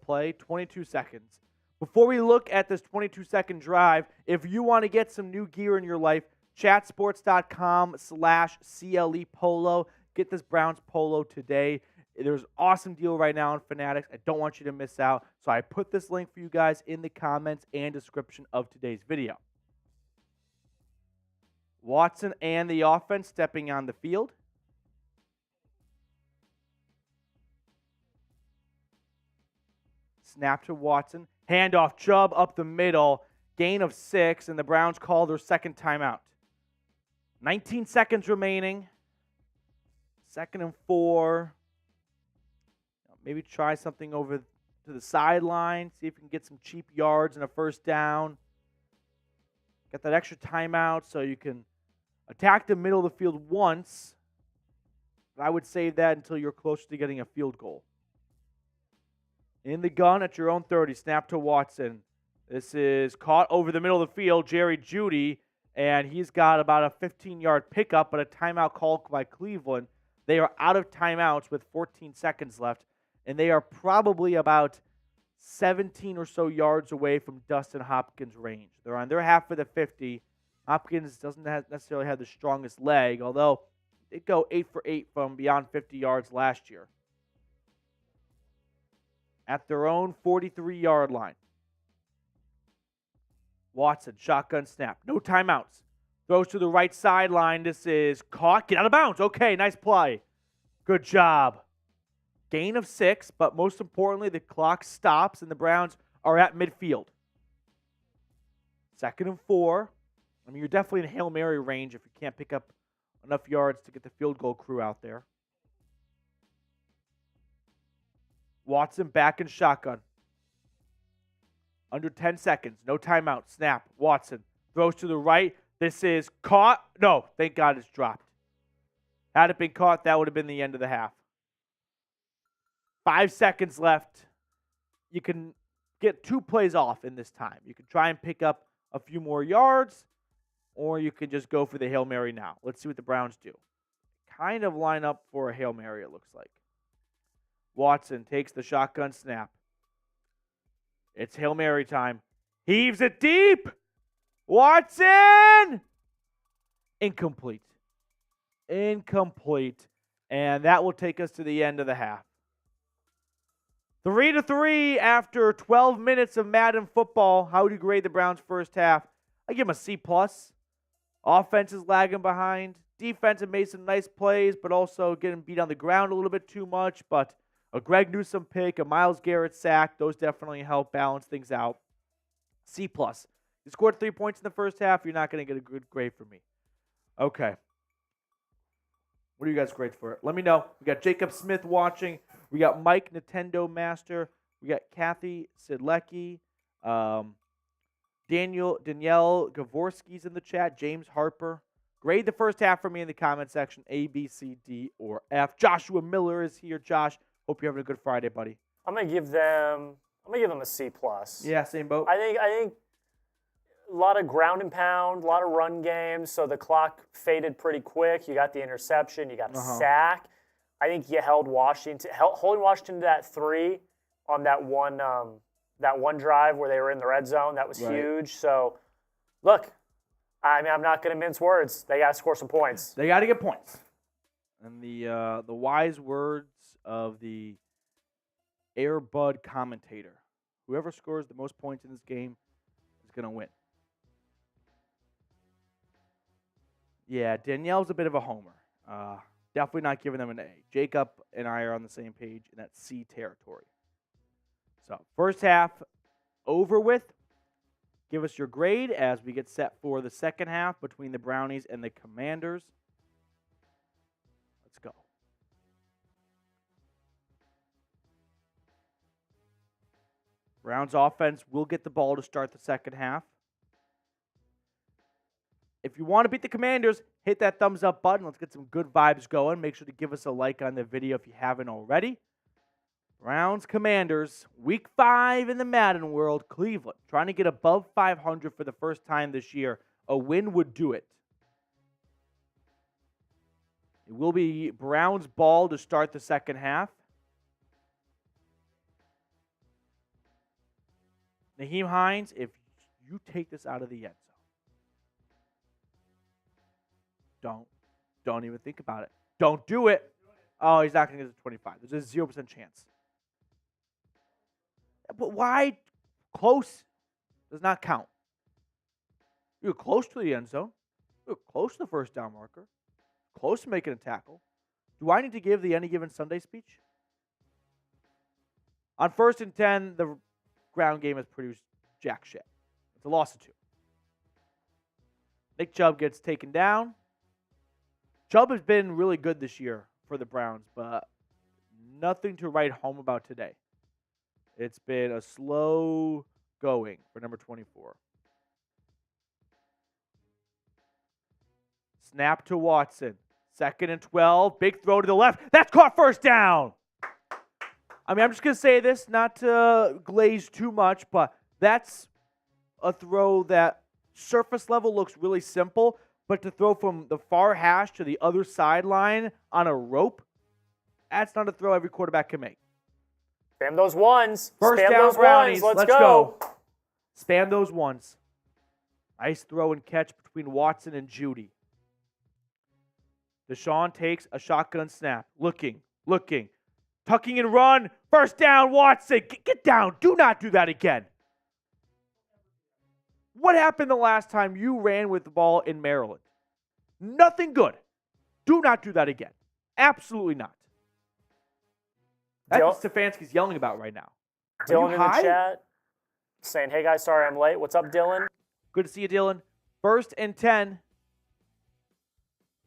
play. 22 seconds. Before we look at this 22-second drive, if you want to get some new gear in your life, chatsports.com/CLE Polo. Get this Browns polo today. There's an awesome deal right now on Fanatics. I don't want you to miss out. So I put this link for you guys in the comments and description of today's video. Watson and the offense stepping on the field. Snap to Watson. Handoff, Chubb up the middle. Gain of 6, and the Browns call their 2nd timeout. 19 seconds remaining. 2nd and 4. Maybe try something over to the sideline. See if you can get some cheap yards and a 1st down. Got that extra timeout so you can attack the middle of the field once. But I would save that until you're closer to getting a field goal. In the gun at your own 30. Snap to Watson. This is caught over the middle of the field. Jerry Jeudy. And he's got about a 15-yard pickup, but a timeout called by Cleveland. They are out of timeouts with 14 seconds left. And they are probably about 17 or so yards away from Dustin Hopkins' range. They're on their half of the 50. Hopkins doesn't necessarily have the strongest leg, although it go 8 for 8 from beyond 50 yards last year. At their own 43-yard line. Watson, shotgun snap. No timeouts. Throws to the right sideline. This is caught. Get out of bounds. Okay, nice play. Good job. Gain of 6, but most importantly, the clock stops and the Browns are at midfield. 2nd and 4. I mean, you're definitely in Hail Mary range if you can't pick up enough yards to get the field goal crew out there. Watson back in shotgun. Under 10 seconds. No timeout. Snap. Watson throws to the right. This is caught. No, thank God it's dropped. Had it been caught, that would have been the end of the half. 5 seconds left. You can get 2 plays off in this time. You can try and pick up a few more yards, or you can just go for the Hail Mary now. Let's see what the Browns do. Kind of line up for a Hail Mary, it looks like. Watson takes the shotgun snap. It's Hail Mary time. Heaves it deep. Watson! Incomplete. And that will take us to the end of the half. 3-3 after 12 minutes of Madden football. How would you grade the Browns' first half? I give them a C+. Offense is lagging behind. Defense have made some nice plays, but also getting beat on the ground a little bit too much. But a Greg Newsome pick, a Myles Garrett sack, those definitely help balance things out. C+. You scored 3 points in the first half, you're not going to get a good grade from me. Okay. What do you guys grade for it? Let me know. We got Jacob Smith watching. We got Mike Nintendo Master. We got Kathy Sidlecki. Danielle Gavorski's in the chat. James Harper. Grade the first half for me in the comment section. A, B, C, D, or F. Joshua Miller is here. Josh, hope you're having a good Friday, buddy. I'm gonna give them a C+. Yeah, same boat. I think a lot of ground and pound, a lot of run games, so the clock faded pretty quick. You got the interception, you got a sack. I think you holding Washington to that 3 on that one drive where they were in the red zone. That was huge. So, look, I'm not going to mince words. They got to score some points. They got to get points. And the wise words of the Air Bud commentator: whoever scores the most points in this game is going to win. Yeah, Danielle's a bit of a homer. Definitely not giving them an A. Jacob and I are on the same page in that C territory. So, first half over with. Give us your grade as we get set for the second half between the Brownies and the Commanders. Let's go. Browns offense will get the ball to start the second half. If you want to beat the Commanders, hit that thumbs up button. Let's get some good vibes going. Make sure to give us a like on the video if you haven't already. Browns Commanders, week 5 in the Madden world. Cleveland trying to get above 500 for the first time this year. A win would do it. It will be Browns ball to start the second half. Naheem Hines, if you take this out of the end zone, don't even think about it. Don't do it. Oh, he's not going to get to 25. There's a 0% chance. But why? Close does not count. You're close to the end zone. You're close to the first down marker. Close to making a tackle. Do I need to give the Any Given Sunday speech? On 1st and 10, the ground game has produced jack shit. It's a loss of 2. Nick Chubb gets taken down. Chubb has been really good this year for the Browns, but nothing to write home about today. It's been a slow going for number 24. Snap to Watson. 2nd and 12. Big throw to the left. That's caught, first down. I mean, I'm just going to say this, not to glaze too much, but that's a throw that surface level looks really simple, but to throw from the far hash to the other sideline on a rope, that's not a throw every quarterback can make. Spam those ones. First Spam down, those Brownies. ones. Let's go. Spam those ones. Nice throw and catch between Watson and Judy. Deshaun takes a shotgun snap. Looking. Tucking and run. First down, Watson. Get down. Do not do that again. What happened the last time you ran with the ball in Maryland? Nothing good. Do not do that again. Absolutely not. That's what Stefanski's yelling about right now. Dylan in the chat saying, hey guys, sorry I'm late. What's up, Dylan? Good to see you, Dylan. 1st and 10.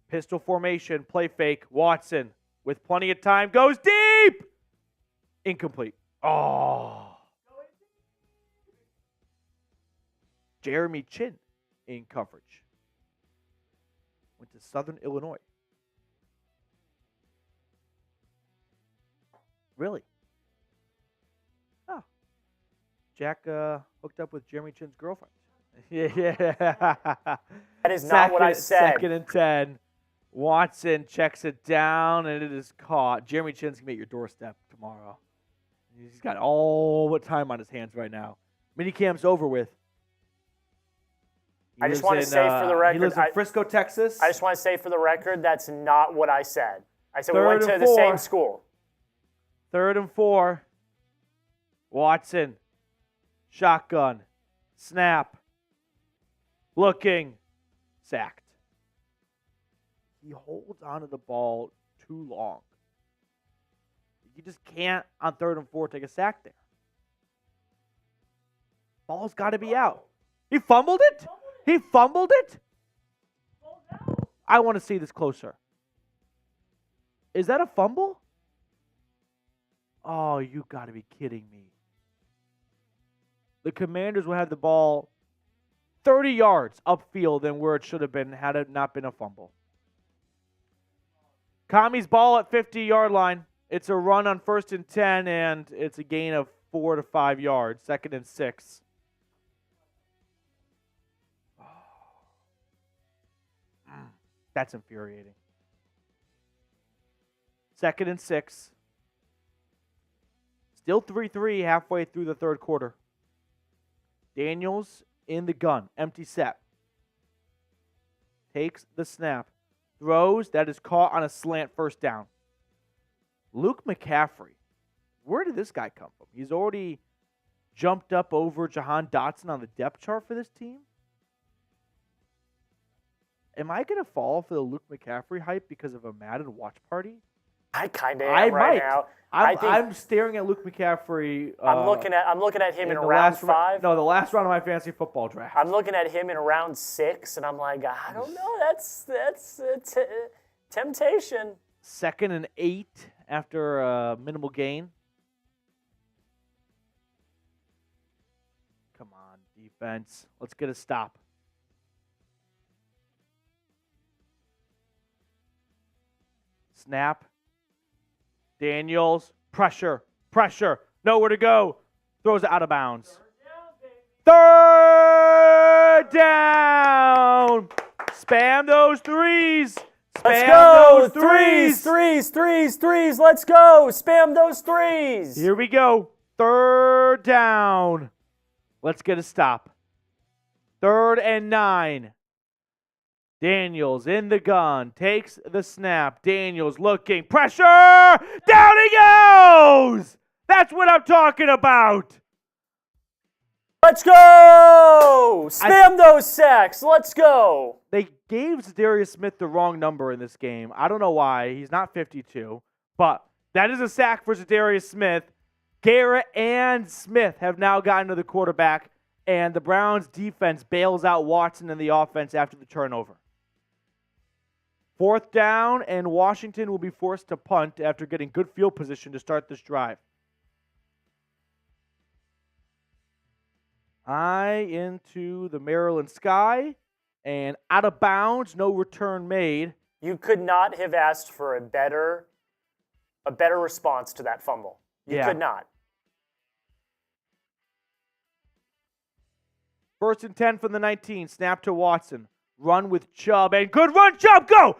Pistol formation, play fake. Watson with plenty of time goes deep. Incomplete. Oh. Jeremy Chin in coverage. Went to Southern Illinois. Really? Oh. Jack hooked up with Jeremy Chin's girlfriend. Yeah. That is not what I said. 2nd and 10. Watson checks it down, and it is caught. Jeremy Chin's going to be at your doorstep tomorrow. He's got all the time on his hands right now. Minicamp's over with. I just want to say for the record. He lives in Frisco, Texas. I just want to say for the record, that's not what I said. I said we went to the same school. 3rd and 4. Watson. Shotgun. Snap. Looking. Sacked. He holds onto the ball too long. You just can't, on 3rd and 4, take a sack there. Ball's got to be out. He fumbled it? He fumbled it? I want to see this closer. Is that a fumble? Oh, you got to be kidding me. The Commanders will have the ball 30 yards upfield than where it should have been had it not been a fumble. Kami's ball at 50-yard line. It's a run on 1st and 10, and it's a gain of 4 to 5 yards. 2nd and 6. That's infuriating. 2nd and 6. Still 3-3 halfway through the 3rd quarter. Daniels in the gun. Empty set. Takes the snap. Throws. That is caught on a slant, 1st down. Luke McCaffrey. Where did this guy come from? He's already jumped up over Jahan Dotson on the depth chart for this team. Am I going to fall for the Luke McCaffrey hype because of a Madden watch party? I kind of am right now. I'm staring at Luke McCaffrey. I'm looking at him in round 5. No, the last round of my fantasy football draft. I'm looking at him in round 6, and I'm like, I don't know. That's a temptation. 2nd and 8 after a minimal gain. Come on, defense. Let's get a stop. Snap. Daniels. Pressure. Nowhere to go. Throws it out of bounds. 3rd down. Spam those threes. Let's go. Threes. Let's go. Spam those threes. Here we go. 3rd down. Let's get a stop. 3rd and 9. Daniels in the gun, takes the snap. Daniels looking, pressure, down he goes! That's what I'm talking about. Let's go! Spam those sacks, let's go! They gave Zadarius Smith the wrong number in this game. I don't know why. He's not 52, but that is a sack for Zadarius Smith. Garrett and Smith have now gotten to the quarterback, and the Browns defense bails out Watson and the offense after the turnover. 4th down, and Washington will be forced to punt after getting good field position to start this drive. High into the Maryland sky, and out of bounds, no return made. You could not have asked for a better response to that fumble. You could not. 1st and 10 from the 19, snap to Watson. Run with Chubb, and good run, Chubb, go!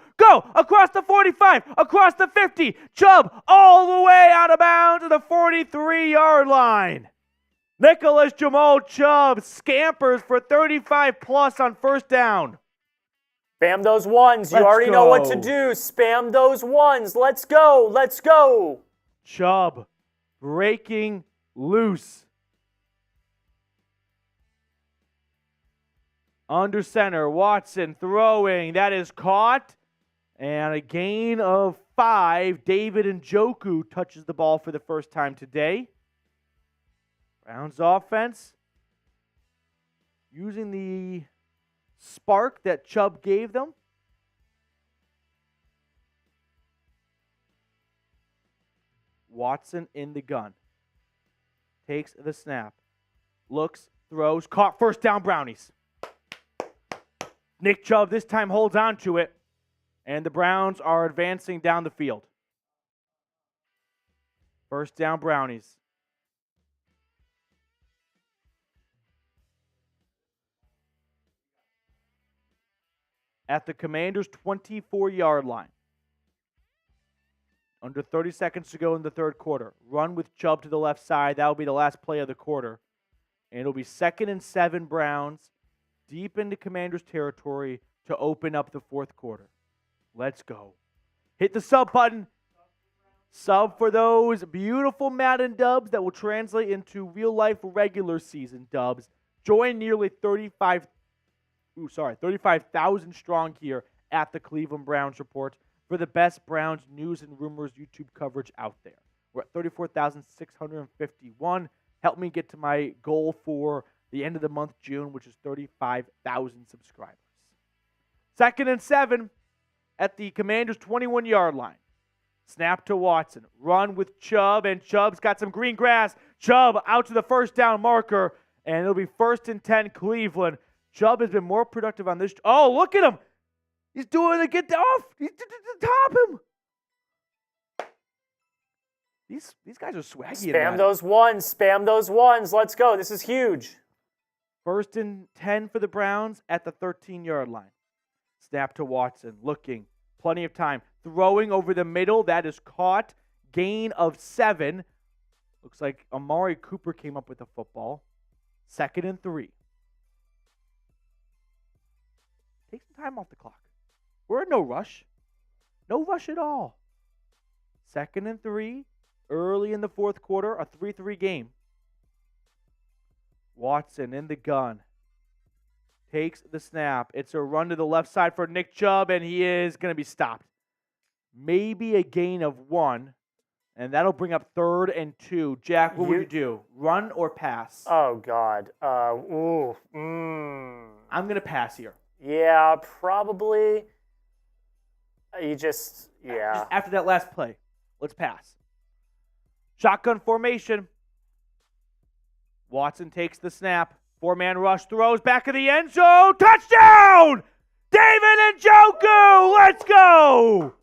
Across the 45, across the 50, Chubb all the way out of bounds to the 43-yard line. Nicholas Jamal Chubb scampers for 35+ on 1st down. Spam those ones. You already know what to do. Spam those ones. Let's go. Chubb breaking loose. Under center, Watson throwing. That is caught. And a gain of 5. David Njoku touches the ball for the first time today. Browns offense using the spark that Chubb gave them. Watson in the gun. Takes the snap. Looks, throws, caught, 1st down Brownies. Nick Chubb this time holds on to it, and the Browns are advancing down the field. First down, Brownies. At the Commanders' 24-yard line. Under 30 seconds to go in the third quarter. Run with Chubb to the left side. That will be the last play of the quarter. And it'll be 2nd and 7 Browns, deep into Commanders' territory to open up the fourth quarter. Let's go. Hit the sub button. Sub for those beautiful Madden dubs that will translate into real-life regular season dubs. Join nearly 35,000 strong here at the Cleveland Browns Report for the best Browns news and rumors YouTube coverage out there. We're at 34,651. Help me get to my goal for the end of the month, June, which is 35,000 subscribers. 2nd and 7 at the Commanders' 21-yard line. Snap to Watson. Run with Chubb, and Chubb's got some green grass. Chubb out to the first down marker, and it'll be 1st and 10 Cleveland. Chubb has been more productive on this. Oh, look at him. He's doing it. Get off. He's to top him. These guys are swaggy. Spam those ones. Spam those ones. Let's go. This is huge. 1st and 10 for the Browns at the 13-yard line. Snap to Watson. Looking. Plenty of time. Throwing over the middle. That is caught. Gain of 7. Looks like Amari Cooper came up with the football. 2nd and 3. Take some time off the clock. We're in no rush. No rush at all. 2nd and 3. Early in the fourth quarter. A 3-3 game. Watson in the gun. Takes the snap. It's a run to the left side for Nick Chubb, and he is going to be stopped. Maybe a gain of 1, and that'll bring up 3rd and 2. Jack, what would you do? Run or pass? Oh, God. I'm going to pass here. Yeah, probably. Just after that last play, let's pass. Shotgun formation. Watson takes the snap. 4-man rush, throws back of the end zone. Touchdown! David Njoku! Let's go!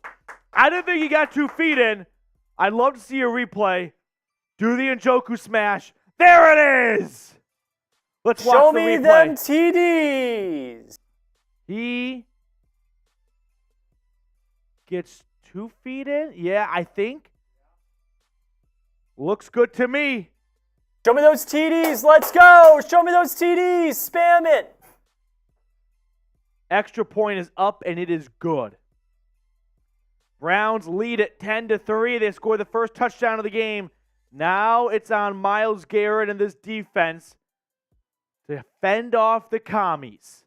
I didn't think he got 2 feet in. I'd love to see a replay. Do the Njoku smash. There it is! Let's watch the replay. Show me them TDs. He gets 2 feet in. Yeah, I think. Looks good to me. Show me those TDs. Let's go. Show me those TDs. Spam it. Extra point is up, and it is good. Browns lead at 10-3. They score the first touchdown of the game. Now it's on Myles Garrett and this defense to fend off the commies.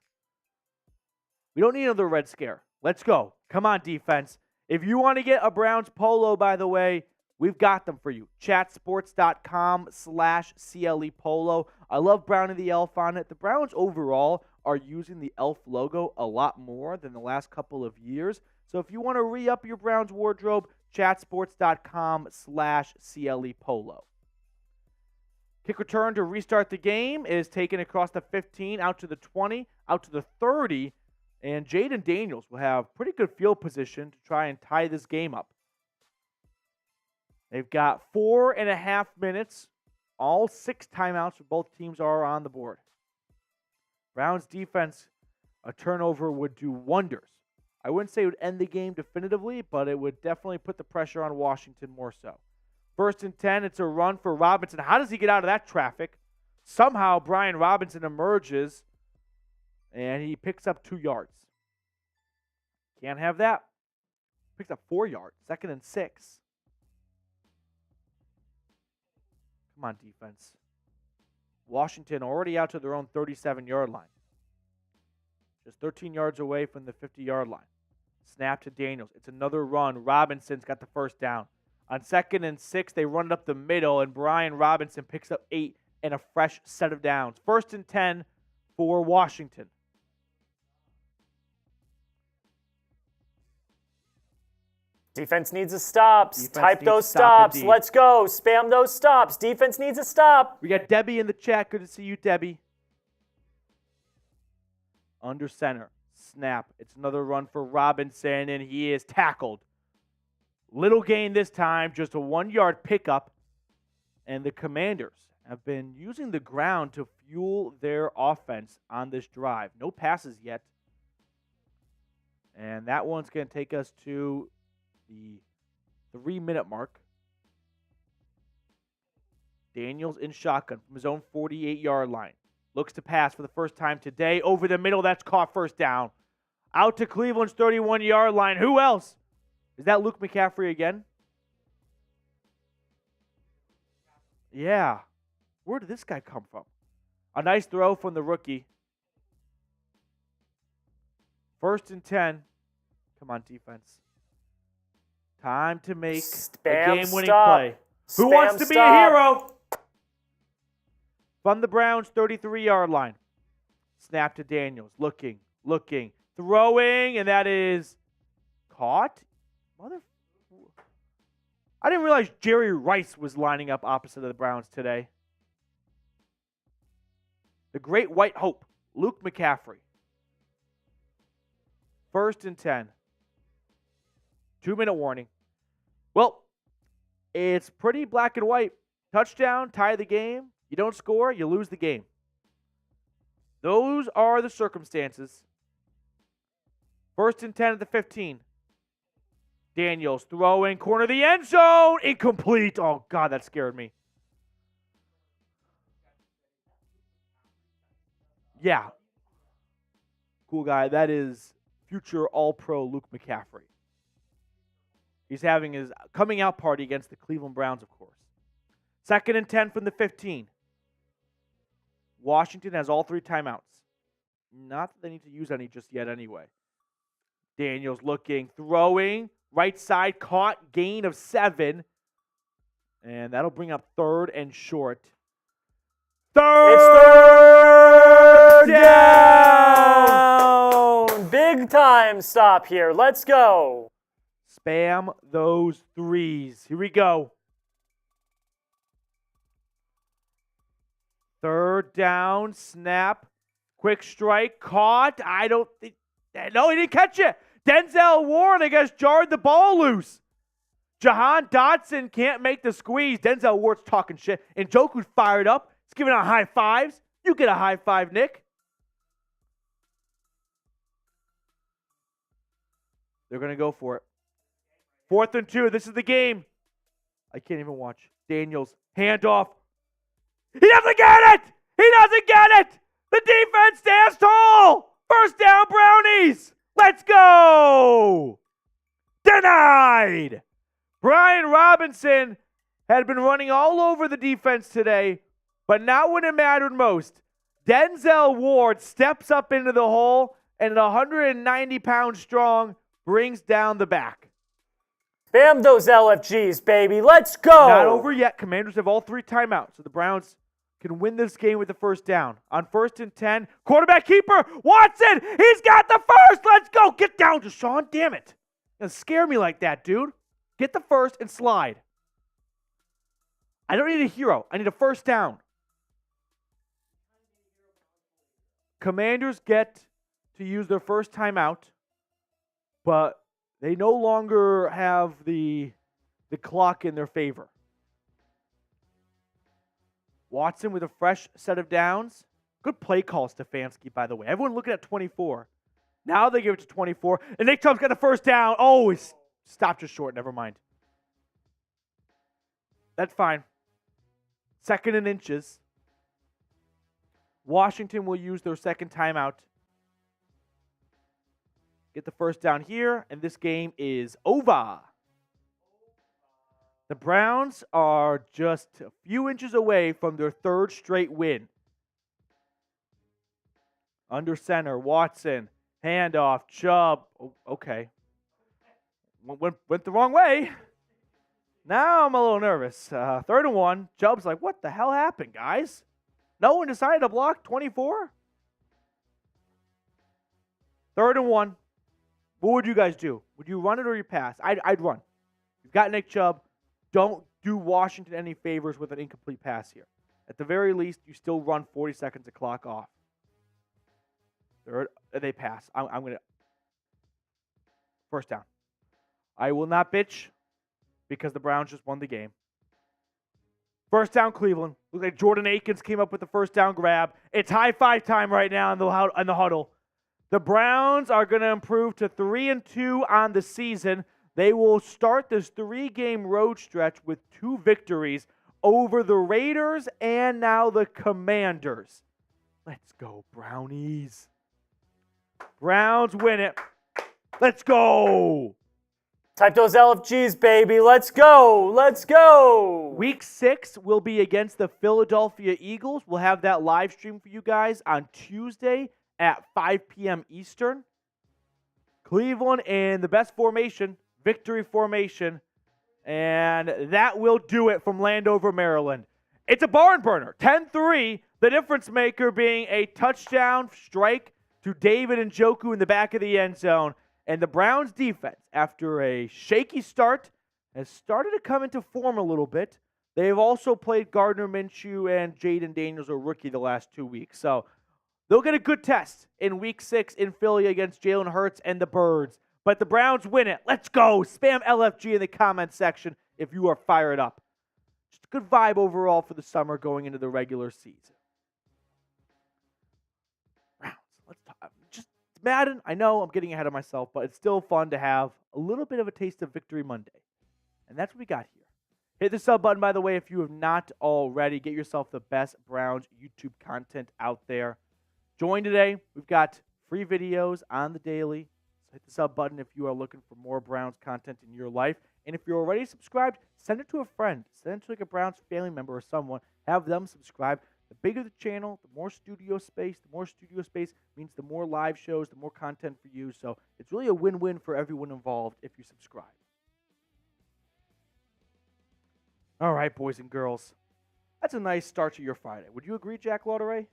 We don't need another Red Scare. Let's go. Come on, defense. If you want to get a Browns polo, by the way, we've got them for you. Chatsports.com/CLE Polo. I love Brownie the Elf on it. The Browns overall are using the elf logo a lot more than the last couple of years. So if you want to re-up your Browns wardrobe, chatsports.com/CLE Polo. Kick return to restart the game is taken across the 15, out to the 20, out to the 30, and Jaden Daniels will have pretty good field position to try and tie this game up. They've got 4.5 minutes. All 6 timeouts for both teams are on the board. Browns defense, a turnover would do wonders. I wouldn't say it would end the game definitively, but it would definitely put the pressure on Washington more so. 1st and 10, it's a run for Robinson. How does he get out of that traffic? Somehow Brian Robinson emerges, and he picks up 2 yards. Can't have that. Picks up 4 yards. 2nd and 6. Come on, defense. Washington already out to their own 37-yard line. Just 13 yards away from the 50-yard line. Snap to Daniels. It's another run. Robinson's got the first down. On 2nd and 6, they run it up the middle, and Brian Robinson picks up 8 and a fresh set of downs. 1st and 10 for Washington. Defense needs a stop. Type those stops. Let's go. Spam those stops. Defense needs a stop. We got Debbie in the chat. Good to see you, Debbie. Under center. Snap. It's another run for Robinson, and he is tackled. Little gain this time, just a 1-yard pickup. And the Commanders have been using the ground to fuel their offense on this drive. No passes yet. And that one's going to take us to the 3-minute mark. Daniels in shotgun from his own 48-yard line. Looks to pass for the first time today. Over the middle, that's caught, first down. Out to Cleveland's 31-yard line. Who else? Is that Luke McCaffrey again? Yeah. Where did this guy come from? A nice throw from the rookie. 1st and 10. Come on, defense. Time to make a game-winning play. Who wants to be a hero? From the Browns' 33-yard line. Snap to Daniels. Looking. Throwing, and that is caught. I didn't realize Jerry Rice was lining up opposite of the Browns today. The great white hope, Luke McCaffrey. 1st and 10. 2-minute warning. Well, it's pretty black and white. Touchdown, tie the game. You don't score, you lose the game. Those are the circumstances. 1st and 10 at the 15. Daniels throwing, corner of the end zone, incomplete. Oh, God, that scared me. Yeah. Cool guy. That is future All-Pro Luke McCaffrey. He's having his coming out party against the Cleveland Browns, of course. 2nd and 10 from the 15. Washington has all 3 timeouts. Not that they need to use any just yet anyway. Daniels looking, throwing, right side, caught, gain of 7. And that'll bring up 3rd and short. It's 3rd down! Big time stop here. Let's go. Spam those 3s. Here we go. 3rd down, snap, quick strike, caught. No, he didn't catch it. Denzel Ward, I guess, jarred the ball loose. Jahan Dotson can't make the squeeze. Denzel Ward's talking shit. And Njoku's fired up. He's giving out high fives. You get a high five, Nick. They're going to go for it. 4th and 2. This is the game. I can't even watch. Daniels, handoff. He doesn't get it! He doesn't get it! The defense stands tall! 1st down, Brownies! Let's go! Denied! Brian Robinson had been running all over the defense today, but not when it mattered most. Denzel Ward steps up into the hole and at 190 pounds strong brings down the back. Bam those LFGs, baby. Let's go. Not over yet. Commanders have all 3 timeouts, so the Browns can win this game with the 1st down. On 1st and 10, quarterback keeper, Watson, he's got the 1st. Let's go. Get down, Deshaun. Damn it. Don't scare me like that, dude. Get the 1st and slide. I don't need a hero. I need a 1st down. Commanders get to use their 1st timeout, but they no longer have the clock in their favor. Watson with a fresh set of downs. Good play call, Stefanski, by the way. Everyone looking at 24. Now they give it to 24. And Nick Chubb's got the 1st down. Oh, he stopped just short. Never mind. That's fine. 2nd and inches. Washington will use their 2nd timeout. Get the 1st down here, and this game is over. The Browns are just a few inches away from their 3rd straight win. Under center, Watson, handoff, Chubb. Oh, okay. Went the wrong way. Now I'm a little nervous. 3rd and 1. Chubb's like, what the hell happened, guys? No one decided to block 24? 3rd and 1. What would you guys do? Would you run it or you pass? I'd run. You've got Nick Chubb. Don't do Washington any favors with an incomplete pass here. At the very least, you still run 40 seconds of clock off. 3rd, they pass. I'm going to. 1st down. I will not bitch. because the Browns just won the game. First down, Cleveland. Looks like Jordan Akins came up with the first down grab. It's high five time right now in the huddle. The Browns are going to improve to 3-2 on the season. They will start this 3-game road stretch with 2 victories over the Raiders and now the Commanders. Let's go, Brownies. Browns win it. Let's go. Type those LFGs, baby. Let's go. Let's go. Week 6 will be against the Philadelphia Eagles. We'll have that live stream for you guys on Tuesday at 5 p.m. Eastern. Cleveland in the best formation, victory formation. And that will do it from Landover, Maryland. It's a barn burner. 10-3, the difference maker being a touchdown strike to David Njoku in the back of the end zone. And the Browns defense, after a shaky start, has started to come into form a little bit. They've also played Gardner Minshew and Jaden Daniels, a rookie, the last 2 weeks. So they'll get a good test in Week 6 in Philly against Jalen Hurts and the Birds. But the Browns win it. Let's go. Spam LFG in the comment section if you are fired up. Just a good vibe overall for the summer going into the regular season. Browns, let's talk. Just Madden, I know I'm getting ahead of myself, but it's still fun to have a little bit of a taste of Victory Monday. And that's what we got here. Hit the sub button, by the way, if you have not already. Get yourself the best Browns YouTube content out there. Join today. We've got free videos on the daily. So hit the sub button if you are looking for more Browns content in your life. And if you're already subscribed, send it to a friend. Send it to like a Browns family member or someone. Have them subscribe. The bigger the channel, the more studio space. The more studio space means the more live shows, the more content for you. So it's really a win-win for everyone involved if you subscribe. All right, boys and girls. That's a nice start to your Friday. Would you agree, Jack Lauderay?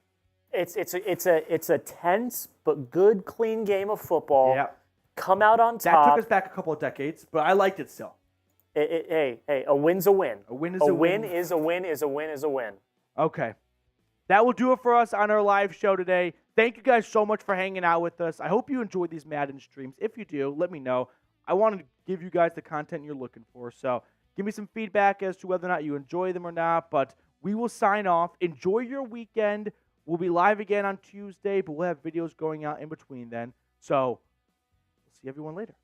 It's a tense but good, clean game of football. Yeah. Come out on That top. took us back a couple of decades, but I liked it still. Hey, a win's a win. A win is a a win. win. Is a win is a win is a win. Okay. That will do it for us on our live show today. Thank you guys so much for hanging out with us. I hope you enjoyed these Madden streams. If you do, let me know. I want to give you guys the content you're looking for. So give me some feedback as to whether or not you enjoy them or not. But we will sign off. Enjoy your weekend. We'll be live again on Tuesday, but we'll have videos going out in between then. So we'll see everyone later.